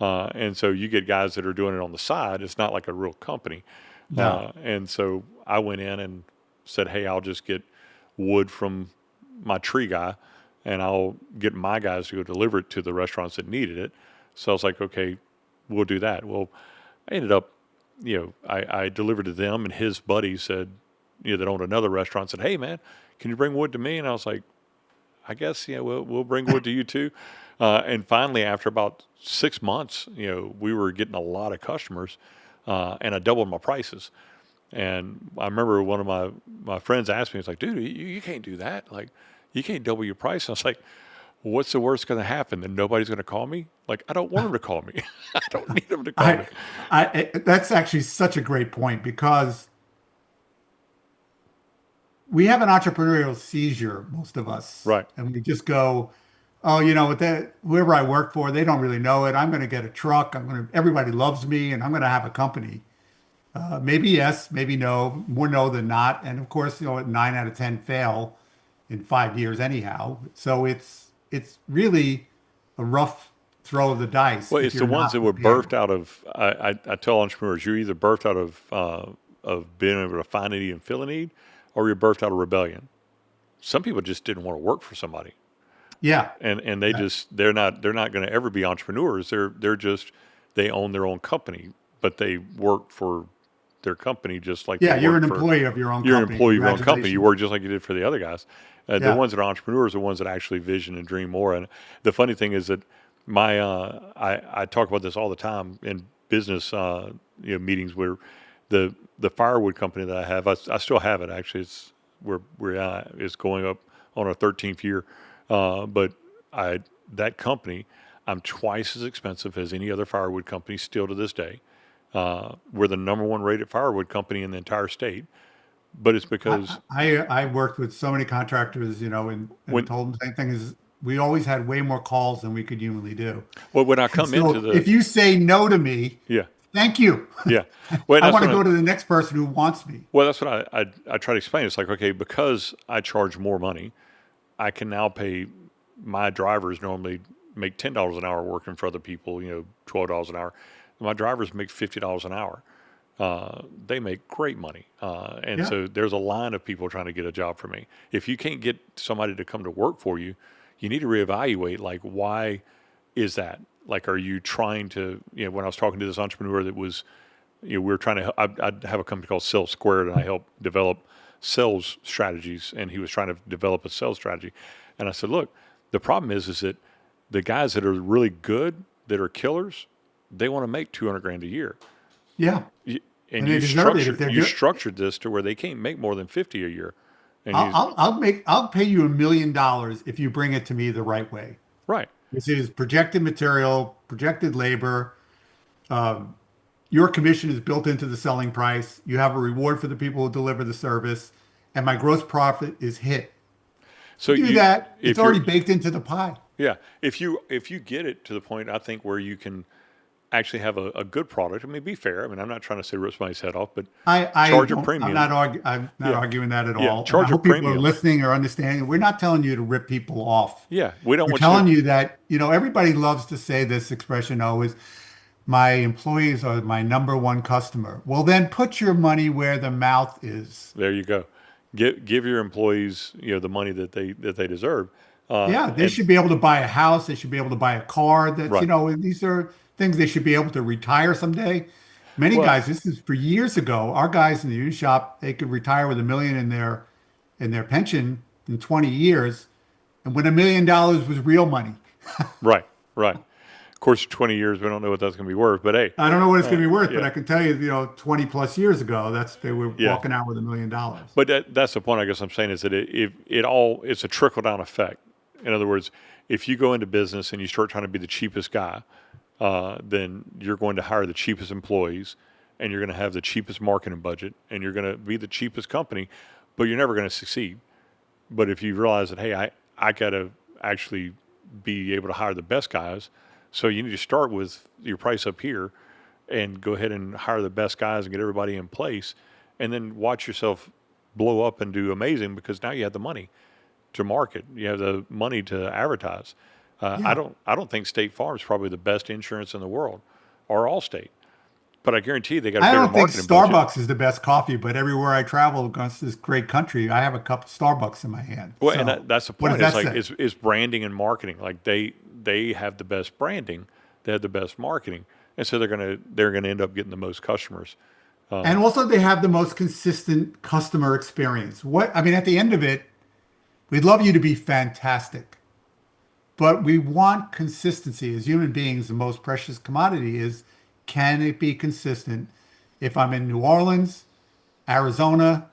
and so you get guys that are doing it on the side. It's not like a real company. No. And so I went in and said, hey, I'll just get wood from my tree guy, and I'll get my guys to go deliver it to the restaurants that needed it. So I was like, okay, we'll do that. Well, I ended up, I delivered to them, and his buddy said, that owned another restaurant, said, hey, man, can you bring wood to me? And I was like, I guess, we'll bring wood to you too. And finally, after about 6 months, we were getting a lot of customers, and I doubled my prices. And I remember one of my friends asked me, he's like, dude, you can't do that. Like, you can't double your price. And I was like, what's the worst going to happen? Then nobody's going to call me? Like, I don't want them to call me. I don't need them to call me. That's actually such a great point, because we have an entrepreneurial seizure, most of us. Right. And we just go, oh, with that, whoever I work for, they don't really know it. I'm going to get a truck. Everybody loves me, and I'm going to have a company. Maybe yes, maybe no, more no than not. And of course, 9 out of 10 fail in 5 years anyhow. So it's really a rough throw of the dice. Well, it's the ones that were birthed out of, I tell entrepreneurs, you're either birthed out of being able to find a need and fill a need, or you're birthed out of rebellion. Some people just didn't want to work for somebody. Yeah. And they're not going to ever be entrepreneurs. They own their own company, but they work for their company just like you're an employee of your own company. You're an employee of your own company. You work just like you did for the other guys. The Yeah. ones that are entrepreneurs are the ones that actually vision and dream more. And the funny thing is that I talk about this all the time in business meetings where the firewood company that I have, I still have it actually. It's going up on our 13th year, but that company, I'm twice as expensive as any other firewood company still to this day. We're the number one rated firewood company in the entire state, but it's because I worked with so many contractors, and told them the same thing, is we always had way more calls than we could humanly do. well, when I come into if you say no to me, yeah, thank you. yeah, well, I want to go to the next person who wants me. well, that's what I try to explain. It's like, okay, because I charge more money, I can now pay my drivers normally make $10 an hour working for other people, $12 an hour. My drivers make $50 an hour. They make great money. And so there's a line of people trying to get a job for me. If you can't get somebody to come to work for you, you need to reevaluate, like, why is that? Like, are you trying to, when I was talking to this entrepreneur that was, we were trying to, I have a company called Sales Squared, and I help develop sales strategies, and he was trying to develop a sales strategy. And I said, look, the problem is that the guys that are really good, that are killers, they want to make $200,000 a year. Yeah. And you structured this to where they can't make more than 50 a year. And I'll pay you $1 million if you bring it to me the right way. Right. This is projected material, projected labor. Your commission is built into the selling price. You have a reward for the people who deliver the service, and my gross profit is hit. So you do that, it's already baked into the pie. Yeah. If you get it to the point, I think, where you can actually have a good product. I mean, be fair. I mean, I'm not trying to say rip somebody's head off, but charge a premium. I'm not arguing that at all. Charge I hope a premium. people are listening or understanding. We're not telling you to rip people off. Yeah, we don't. We're telling you that, everybody loves to say this expression always, my employees are my number one customer. Well, then put your money where the mouth is. There you go. Give your employees, the money that they deserve. They should be able to buy a house. They should be able to buy a car. That's, right. These are things they should be able to retire someday. Many guys, this is for years ago, our guys in the used shop, they could retire with $1 million in their pension in 20 years. And when $1 million was real money. Right. Of course, 20 years, we don't know what that's going to be worth, but hey. I don't know what it's going to be worth, but I can tell you, 20 plus years ago, they were walking out with $1 million. But that's the point I guess I'm saying, is that it's a trickle down effect. In other words, if you go into business and you start trying to be the cheapest guy, then you're going to hire the cheapest employees, and you're going to have the cheapest marketing budget, and you're going to be the cheapest company, but you're never going to succeed. But if you realize that, hey, I got to actually be able to hire the best guys, so you need to start with your price up here, and go ahead and hire the best guys and get everybody in place, and then watch yourself blow up and do amazing because now you have the money to market. You have the money to advertise. I Yeah. don't think State Farm is probably the best insurance in the world, or Allstate, but I guarantee you they got a I bigger don't think marketing budget. Starbucks is the best coffee, but everywhere I travel across this great country, I have a cup of Starbucks in my hand. Well, So and that's the what point. does It's that like say? it's branding and marketing. Like they have the best branding, they have the best marketing, and so they're gonna end up getting the most customers. And also they have the most consistent customer experience. What I mean, at the end of it, we'd love you to be fantastic, but we want consistency as human beings. The most precious commodity is, can it be consistent? If I'm in New Orleans, Arizona,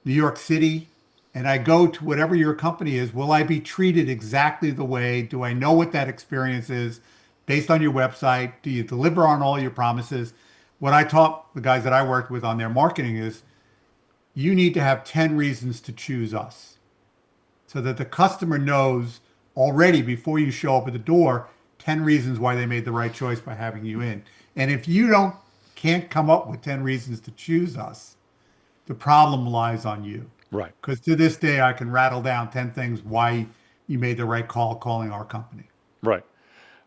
New York City, and I go to whatever your company is, will I be treated exactly the way? Do I know what that experience is based on your website? Do you deliver on all your promises? What I taught the guys that I worked with on their marketing is, you need to have 10 reasons to choose us so that the customer knows already before you show up at the door 10 reasons why they made the right choice by having you in. And if you can't come up with 10 reasons to choose us, the problem lies on you. Right. Because to this day, I can rattle down 10 things why you made the right call calling our company. Right.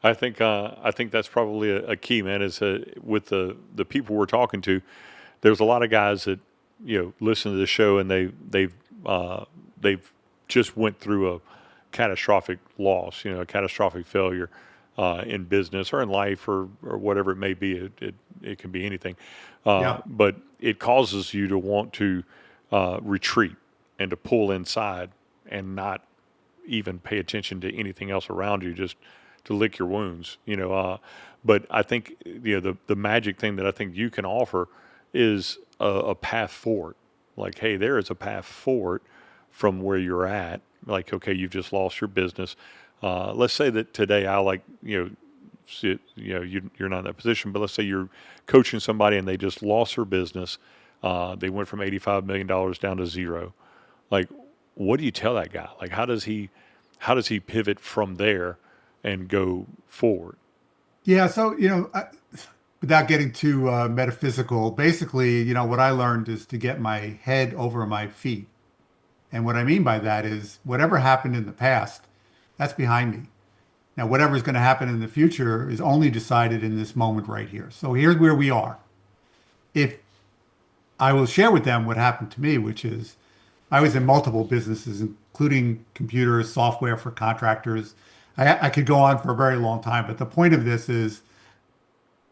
I think that's probably a key, man. Is with the people we're talking to, there's a lot of guys that listen to the show and they've just went through a catastrophic loss, a catastrophic failure in business or in life or whatever it may be. It can be anything, Yeah. but it causes you to want to retreat and to pull inside and not even pay attention to anything else around you, just to lick your wounds, but I think, the magic thing that I think you can offer is a path forward. Like, hey, there is a path forward from where you're at. Like, okay, you've just lost your business. Let's say that today you're not in that position, but let's say you're coaching somebody and they just lost their business. They went from $85 million down to zero. Like, what do you tell that guy? Like, how does he pivot from there and go forward? Yeah. So, without getting too metaphysical, basically, what I learned is to get my head over my feet. And what I mean by that is whatever happened in the past, that's behind me. Now, whatever's going to happen in the future is only decided in this moment right here. So here's where we are. If I will share with them what happened to me, which is I was in multiple businesses, including computers, software for contractors. I could go on for a very long time, but the point of this is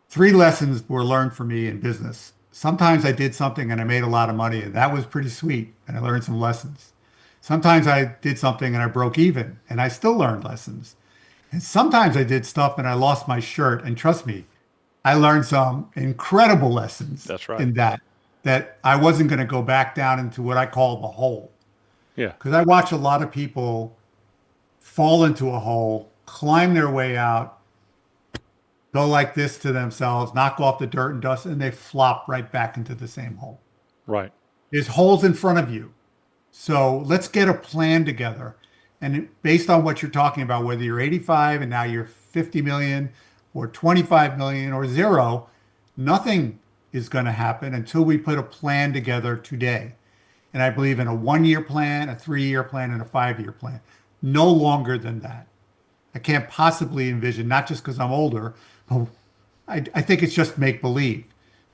3 lessons were learned for me in business. Sometimes I did something and I made a lot of money, and that was pretty sweet, and I learned some lessons. Sometimes I did something and I broke even, and I still learned lessons. And sometimes I did stuff and I lost my shirt, and trust me, I learned some incredible lessons That's right. in that I wasn't going to go back down into what I call the hole. Yeah. Because I watch a lot of people fall into a hole, climb their way out, go like this to themselves, knock off the dirt and dust, and they flop right back into the same hole. Right. There's holes in front of you. So let's get a plan together. And based on what you're talking about, whether you're 85 and now you're 50 million or 25 million or zero, nothing is going to happen until we put a plan together today. And I believe in a 1-year plan, a 3-year plan, and a 5-year plan. No longer than that. I can't possibly envision, not just because I'm older, I think it's just make believe.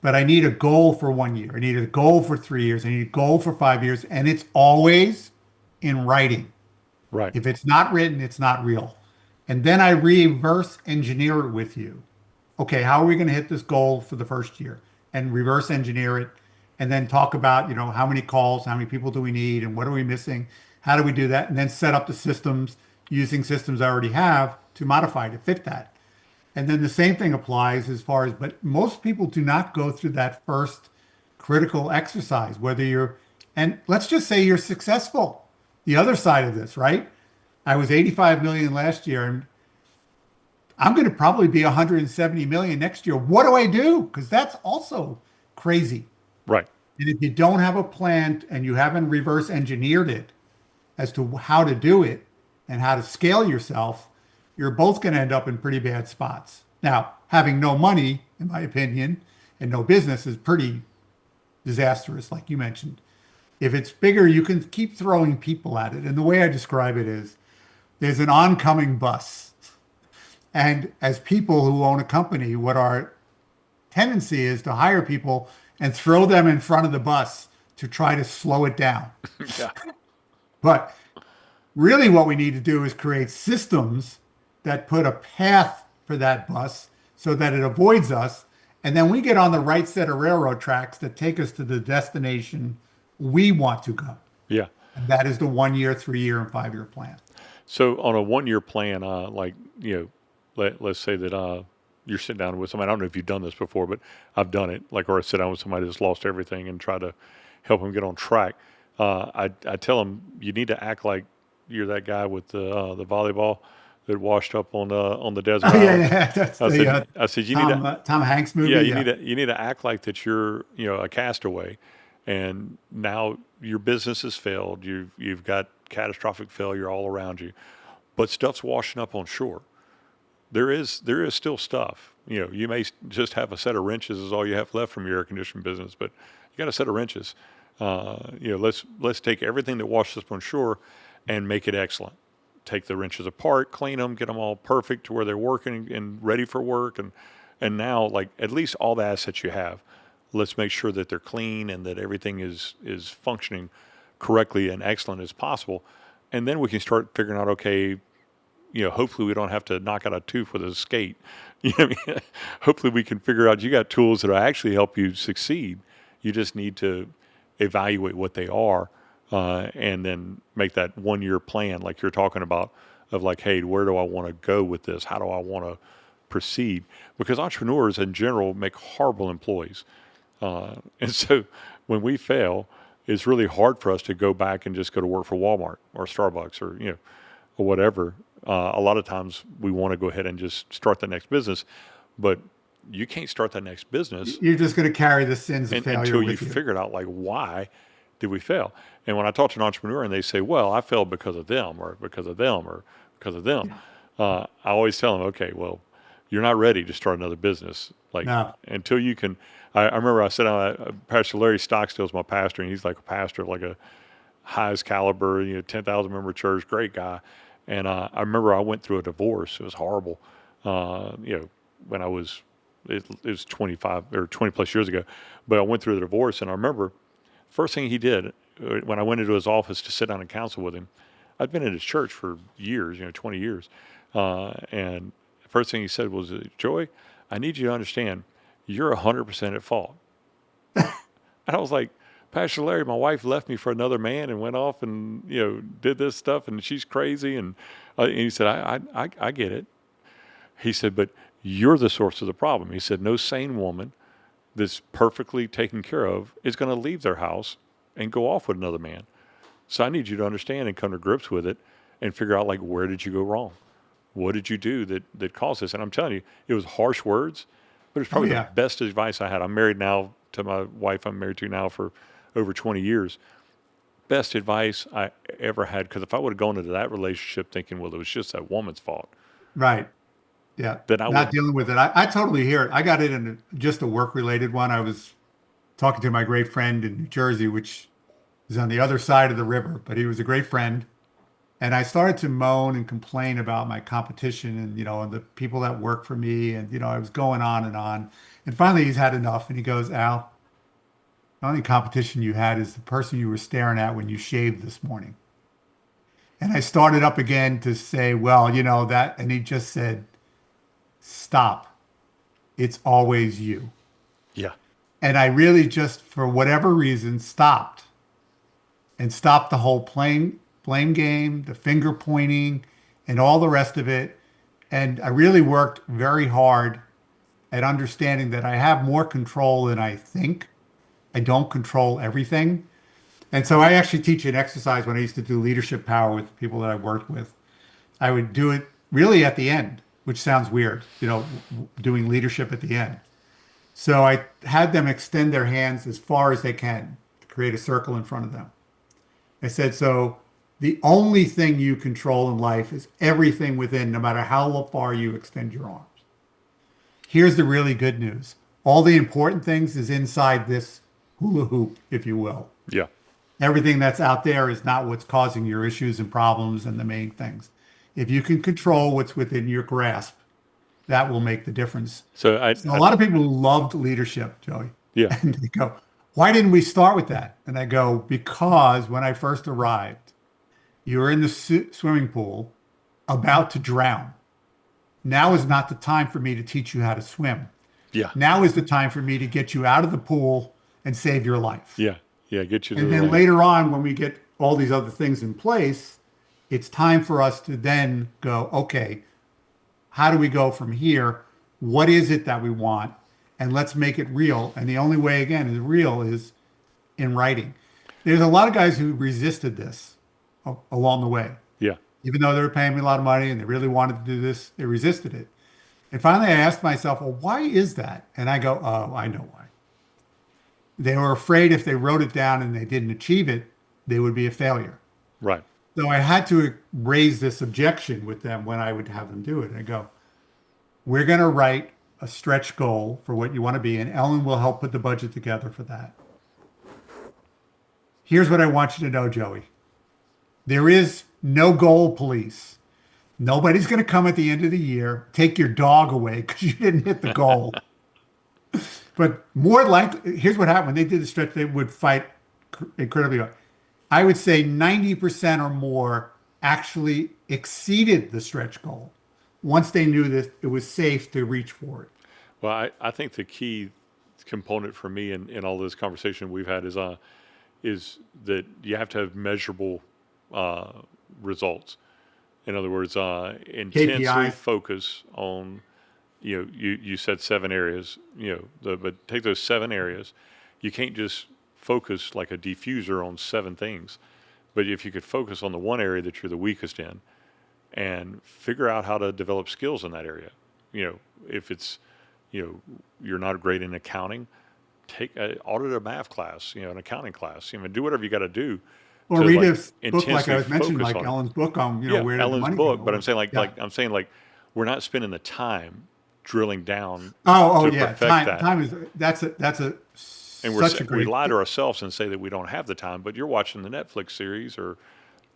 But I need a goal for 1 year. I need a goal for 3 years. I need a goal for 5 years. And it's always in writing. Right. If it's not written, it's not real. And then I reverse engineer it with you. Okay, how are we going to hit this goal for the first year? And reverse engineer it. And then talk about, how many calls, how many people do we need, and what are we missing? How do we do that? And then set up the systems using systems I already have to modify to fit that. And then the same thing applies but most people do not go through that first critical exercise, and let's just say you're successful. The other side of this, right? I was 85 million last year, and I'm going to probably be 170 million next year. What do I do? Because that's also crazy. Right. And if you don't have a plan and you haven't reverse engineered it as to how to do it and how to scale yourself, you're both going to end up in pretty bad spots. Now, having no money, in my opinion, and no business is pretty disastrous, like you mentioned. If it's bigger, you can keep throwing people at it. And the way I describe it is there's an oncoming bus. And as people who own a company, what our tendency is to hire people and throw them in front of the bus to try to slow it down. Yeah. But really, what we need to do is create systems that put a path for that bus so that it avoids us. And then we get on the right set of railroad tracks that take us to the destination we want to go. Yeah. And that is the 1 year, 3 year, and 5 year plan. So on a 1 year plan, like, let's say that you're sitting down with somebody. I don't know if you've done this before, but I've done it. Like, or I sit down with somebody that's lost everything and try to help them get on track. I tell them you need to act like you're that guy with the volleyball that washed up on the desert Oh, island. yeah. That's I said you need to Tom Hanks movie. yeah, you need to act like that you're a castaway, and now your business has failed. You've got catastrophic failure all around you, but stuff's washing up on shore. There is still stuff. You may just have a set of wrenches is all you have left from your air conditioning business, but you got a set of wrenches. Let's take everything that washes up on shore and make it excellent. Take the wrenches apart, clean them, get them all perfect to where they're working and ready for work. And now, like, at least all the assets you have, let's make sure that they're clean and that everything is functioning correctly and excellent as possible. And then we can start figuring out, okay, hopefully we don't have to knock out a tooth with a skate. Hopefully we can figure out you got tools that will actually help you succeed. You just need to evaluate what they are. And then make that 1 year plan like you're talking about of like, hey, where do I want to go with this? How do I want to proceed? Because entrepreneurs in general make horrible employees. And so when we fail, it's really hard for us to go back and just go to work for Walmart or Starbucks or whatever. A lot of times we want to go ahead and just start the next business, but you can't start that next business. You're just going to carry the sins of failure until with you figure it out, like, why did we fail? And when I talk to an entrepreneur and they say, well, I failed because of them or because of them or because of them, I always tell them, okay, well, you're not ready to start another business. Like, No. until you can, I remember I sat down, Pastor Larry Stockstill's my pastor, and he's like a pastor of like a highest caliber, 10,000 member church, great guy. And I remember I went through a divorce. It was horrible. When I was, it was 25 or 20 plus years ago, but I went through the divorce, and I remember first thing he did when I went into his office to sit down and counsel with him, I'd been in his church for years, 20 years. And the first thing he said was, Joy, I need you to understand you're 100% at fault. And I was like, Pastor Larry, my wife left me for another man and went off and, did this stuff and she's crazy. And he said, I get it. He said, but you're the source of the problem. He said, no sane woman that's perfectly taken care of is going to leave their house and go off with another man. So I need you to understand and come to grips with it and figure out, like, where did you go wrong? What did you do that caused this? And I'm telling you, it was harsh words, but it's probably the best advice I had. I'm married now to my wife I'm married to now for over 20 years. Best advice I ever had, because if I would have gone into that relationship thinking, well, it was just that woman's fault. Right. Yeah. Then I Not would, dealing with it. I totally hear it. I got it in just a work-related one. I was talking to my great friend in New Jersey, which is on the other side of the river, but he was a great friend. And I started to moan and complain about my competition and, and the people that work for me. And, I was going on and on. And finally, he's had enough. And he goes, Al, the only competition you had is the person you were staring at when you shaved this morning. And I started up again to say, well, that. And he just said, stop. It's always you. yeah. And I really just, for whatever reason, stopped the whole blame game, the finger pointing, and all the rest of it. And I really worked very hard at understanding that I have more control than I think. I don't control everything. And so I actually teach an exercise when I used to do leadership power with people that I worked with. I would do it really at the end, which sounds weird, doing leadership at the end. So I had them extend their hands as far as they can to create a circle in front of them. I said, so the only thing you control in life is everything within, no matter how far you extend your arms. Here's the really good news. All the important things is inside this hula hoop, if you will. Yeah. Everything that's out there is not what's causing your issues and problems and the main things. If you can control what's within your grasp, that will make the difference. So So a lot of people loved leadership, Joey. yeah, And they go, why didn't we start with that? And I go, because when I first arrived, you were in the swimming pool about to drown. Now is not the time for me to teach you how to swim. yeah, Now is the time for me to get you out of the pool and save your life. yeah, yeah. Get you to And the then lane. later on, when we get all these other things in place, it's time for us to then go, okay, how do we go from here? What is it that we want? And let's make it real. And the only way, again, is real is in writing. There's a lot of guys who resisted this along the way. Yeah, Even though they were paying me a lot of money and they really wanted to do this, they resisted it. And finally, I asked myself, well, why is that? And I go, oh, I know why. They were afraid if they wrote it down and they didn't achieve it, they would be a failure. right. So I had to raise this objection with them when I would have them do it. I go, we're going to write a stretch goal for what you want to be, and Ellen will help put the budget together for that. Here's what I want you to know, Joey. There is no goal police. Nobody's going to come at the end of the year, take your dog away because you didn't hit the goal. But more likely, here's what happened. When they did the stretch, they would fight incredibly hard. I would say 90% or more actually exceeded the stretch goal once they knew that it was safe to reach for it. Well, I think the key component for me in all this conversation we've had is that you have to have measurable results. In other words, intensely KPI. focus on, you said 7 areas, but take those 7 areas. You can't just focus like a diffuser on 7 things, but if you could focus on the one area that you're the weakest in and figure out how to develop skills in that area. If it's, you're not great in accounting, audit a math class, an accounting class, do whatever you got to do. Or to, read like, a book like I was mentioning, focus like on it. Ellen's book on, Yeah, where did the Ellen's money book, go? but I'm saying Yeah. we're not spending the time drilling down Oh, to yeah. perfect that. Time is that's a And such a we great. lie to ourselves and say that we don't have the time, but you're watching the Netflix series or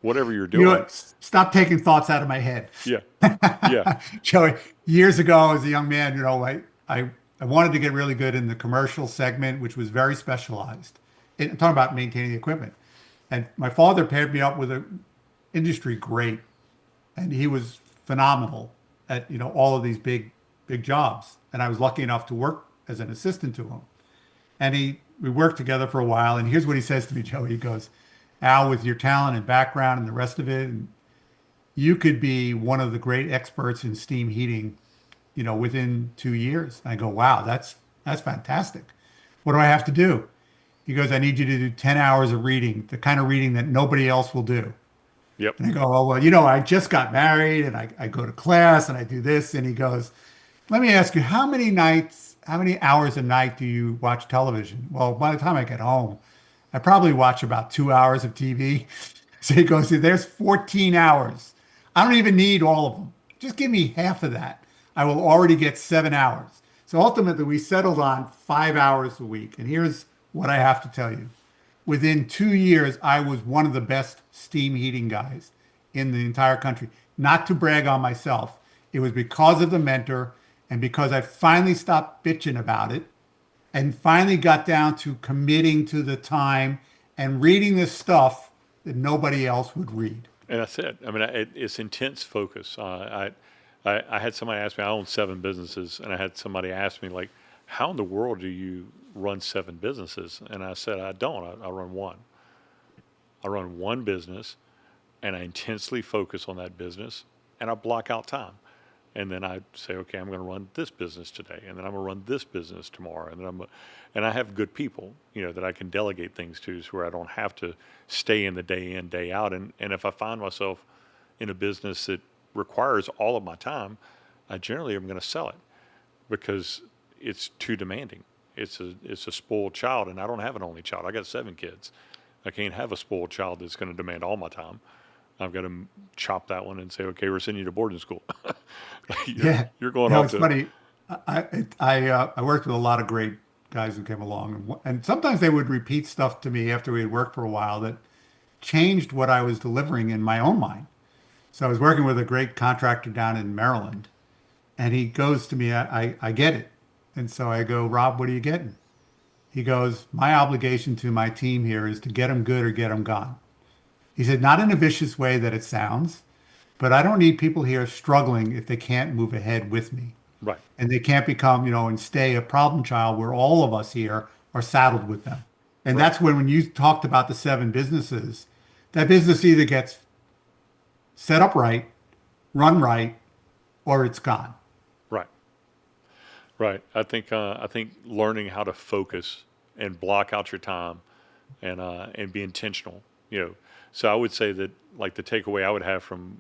whatever you're You doing. know what? Stop taking thoughts out of my head. Yeah, yeah, Joey, years ago as a young man, I wanted to get really good in the commercial segment, which was very specialized. I'm talking about maintaining the equipment. And my father paired me up with an industry great, and he was phenomenal at, all of these big jobs. And I was lucky enough to work as an assistant to him. And we worked together for a while. And here's what he says to me, Joey. He goes, Al, with your talent and background and the rest of it, and you could be one of the great experts in steam heating, within 2 years. And I go, wow, that's fantastic. What do I have to do? He goes, I need you to do 10 hours of reading, the kind of reading that nobody else will do. yep. And I go, oh, well, I just got married and I go to class and I do this. And he goes, let me ask you, how many hours a night do you watch television? Well, by the time I get home, I probably watch about 2 hours of TV. So he goes, there's 14 hours. I don't even need all of them. Just give me half of that. I will already get 7 hours. So ultimately, we settled on 5 hours a week. And here's what I have to tell you. Within 2 years, I was one of the best steam heating guys in the entire country. Not to brag on myself. It was because of the mentor and because I finally stopped bitching about it and finally got down to committing to the time and reading the stuff that nobody else would read. And that's it. I mean, it's intense focus. I had somebody ask me, I own 7 businesses, and I had somebody ask me, like, how in the world do you run 7 businesses? And I said, I don't. I run one. I run one business, and I intensely focus on that business, and I block out time. And then I say, okay, I'm going to run this business today, and then I'm going to run this business tomorrow, and then and I have good people, that I can delegate things to, so where I don't have to stay in, day out. And if I find myself in a business that requires all of my time, I generally am going to sell it because it's too demanding. It's a spoiled child, and I don't have an only child. I got 7 kids. I can't have a spoiled child that's going to demand all my time. I've got to chop that one and say, okay, we're sending you to boarding school. Yeah. You're going No, off it's to. funny. I worked with a lot of great guys who came along, and sometimes they would repeat stuff to me after we had worked for a while that changed what I was delivering in my own mind. So I was working with a great contractor down in Maryland, and he goes to me, I get it. And so I go, Rob, what are you getting? He goes, my obligation to my team here is to get them good or get them gone. He said, not in a vicious way that it sounds, but I don't need people here struggling if they can't move ahead with me. Right. And they can't become, and stay a problem child where all of us here are saddled with them. And that's when you talked about the 7 businesses, that business either gets set up right, run right, or it's gone. Right. Right. I think learning how to focus and block out your time and be intentional. So I would say that like the takeaway I would have from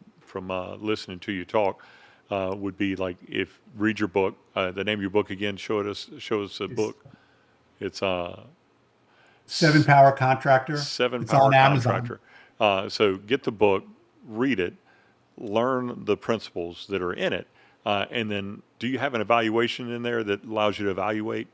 listening to you talk would be like if read your book. The name of your book again. Show us the book. It's 7 Power Contractor. Seven It's Power on Amazon. Contractor. So get the book, read it, learn the principles that are in it, and then do you have an evaluation in there that allows you to evaluate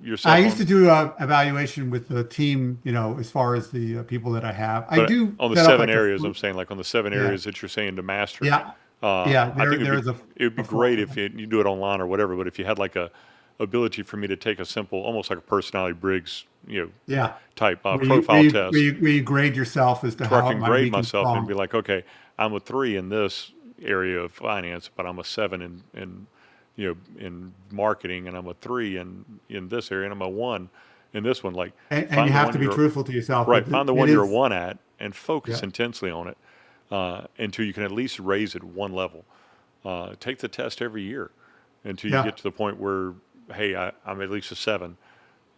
yourself? I used to do a evaluation with the team, as far as the people that I have. I But do on the set up 7 like a areas. flu- I'm saying like on the 7 Yeah. areas that you're saying to master. Yeah. I think There is it would be a great if formula. you do it online or whatever. But if you had like a ability for me to take a simple, almost like a personality Briggs, Yeah. type Where profile test, where you grade yourself as to where how I it can might grade be myself and be strong. like, okay, I'm a 3 in this area of finance, but I'm a 7 in marketing, and I'm a 3 in this area, and I'm a 1 in this one. Like And find you the have one to be you're truthful to yourself. right, But find the it one you're a is, 1 at, and focus yeah, intensely on it until you can at least raise it one level. Take the test every year until you yeah. get to the point where, hey, I'm at least a 7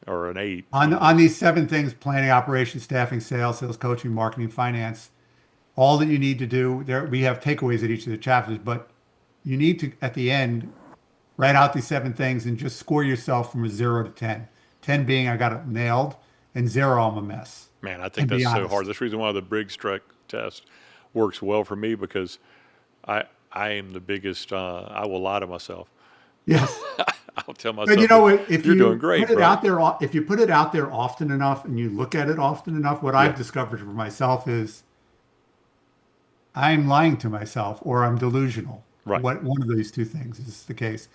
or an 8 On in on this. these 7 things: planning, operations, staffing, sales coaching, marketing, finance. All that you need to do there. We have takeaways at each of the chapters, but you need to at the end write out these 7 things and just score yourself from a 0 to 10. 10 being I got it nailed, and 0 I'm a mess. Man, I think And be that's so hard. honest. That's the reason why the Briggs Strike test works well for me because I I am the biggest. I will lie to myself. Yes. I'll tell But you myself know that what? If you're doing you great, put it bro. out there, if you put it out there often enough and you look at it often enough, what Yeah, I've discovered for myself is I'm lying to myself or I'm delusional. right. What one of these 2 things is the case.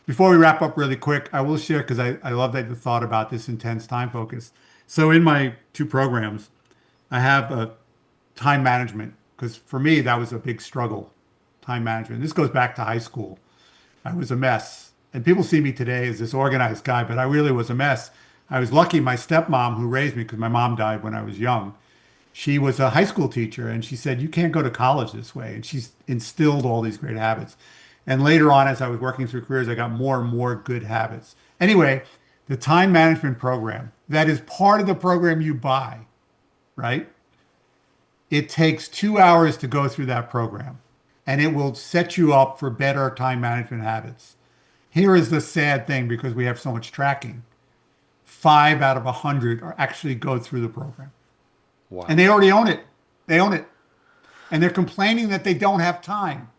Before we wrap up really quick, I will share because I love that you thought about this intense time focus. So in my 2 programs, I have a time management because for me that was a big struggle. Time management. This goes back to high school. I was a mess. And people see me today as this organized guy, but I really was a mess. I was lucky my stepmom who raised me because my mom died when I was young. She was a high school teacher and she said, you can't go to college this way. And she's instilled all these great habits. And later on, as I was working through careers, I got more and more good habits. Anyway, the time management program, that is part of the program you buy, right? It takes 2 hours to go through that program and it will set you up for better time management habits. Here is the sad thing because we have so much tracking. 5 out of 100 are actually go through the program and Wow. they already own it. They own it. And they're complaining that they don't have time.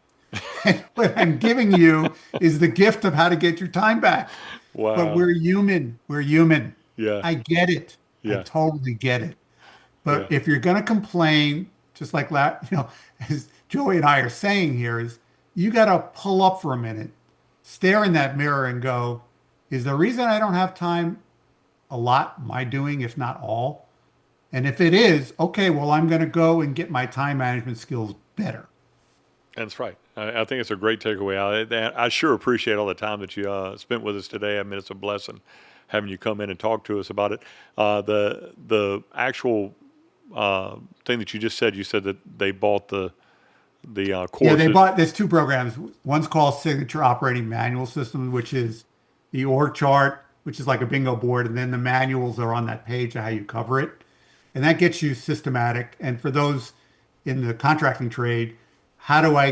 And what I'm giving you is the gift of how to get your time back. But Wow. we're human. We're human. Yeah. I get it. I Yeah. totally get it. But Yeah. if you're going to complain, just like as Joey and I are saying here, is you got to pull up for a minute, stare in that mirror, and go, is the reason I don't have time a lot my doing, if not all? And if it is, okay, well, I'm going to go and get my time management skills better. That's right. I think it's a great takeaway. I sure appreciate all the time that you spent with us today. I mean, it's a blessing having you come in and talk to us about it. The actual thing that you said that they bought the Yeah, they courses. bought, there's 2 programs. One's called Signature Operating Manual System, which is the org chart, which is like a bingo board, and then the manuals are on that page of how you cover it. And that gets you systematic. And for those in the contracting trade, how do I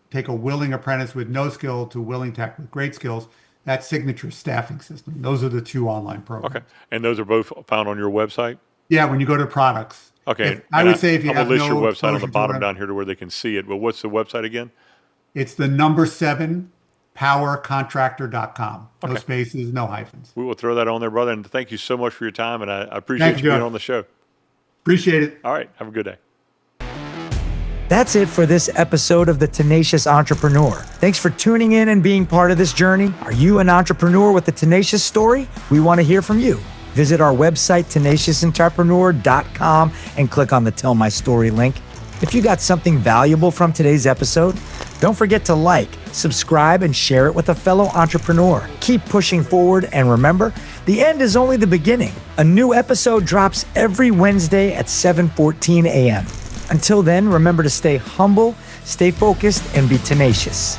take a willing apprentice with no skill to willing tech with great skills? That Signature Staffing System. Those are the 2 online Okay, programs. and those are both found on your website. Yeah, when you go to products, Okay, if I and would say if you I'm gonna have list your no website on the exposure to bottom it, down here to where they can see it. But what's the website again? it's the number 7 powercontractor.com. No Okay. spaces, no hyphens. We will throw that on there, brother. And thank you so much for your time. And I appreciate Thank you you, being Jeff. on the show. Appreciate it. All right. Have a good day. That's it for this episode of The Tenacious Entrepreneur. Thanks for tuning in and being part of this journey. Are you an entrepreneur with a tenacious story? We want to hear from you. Visit our website, tenaciousentrepreneur.com, and click on the Tell My Story link. If you got something valuable from today's episode, don't forget to like, subscribe, and share it with a fellow entrepreneur. Keep pushing forward, and remember, the end is only the beginning. A new episode drops every Wednesday at 7:14 a.m. Until then, remember to stay humble, stay focused, and be tenacious.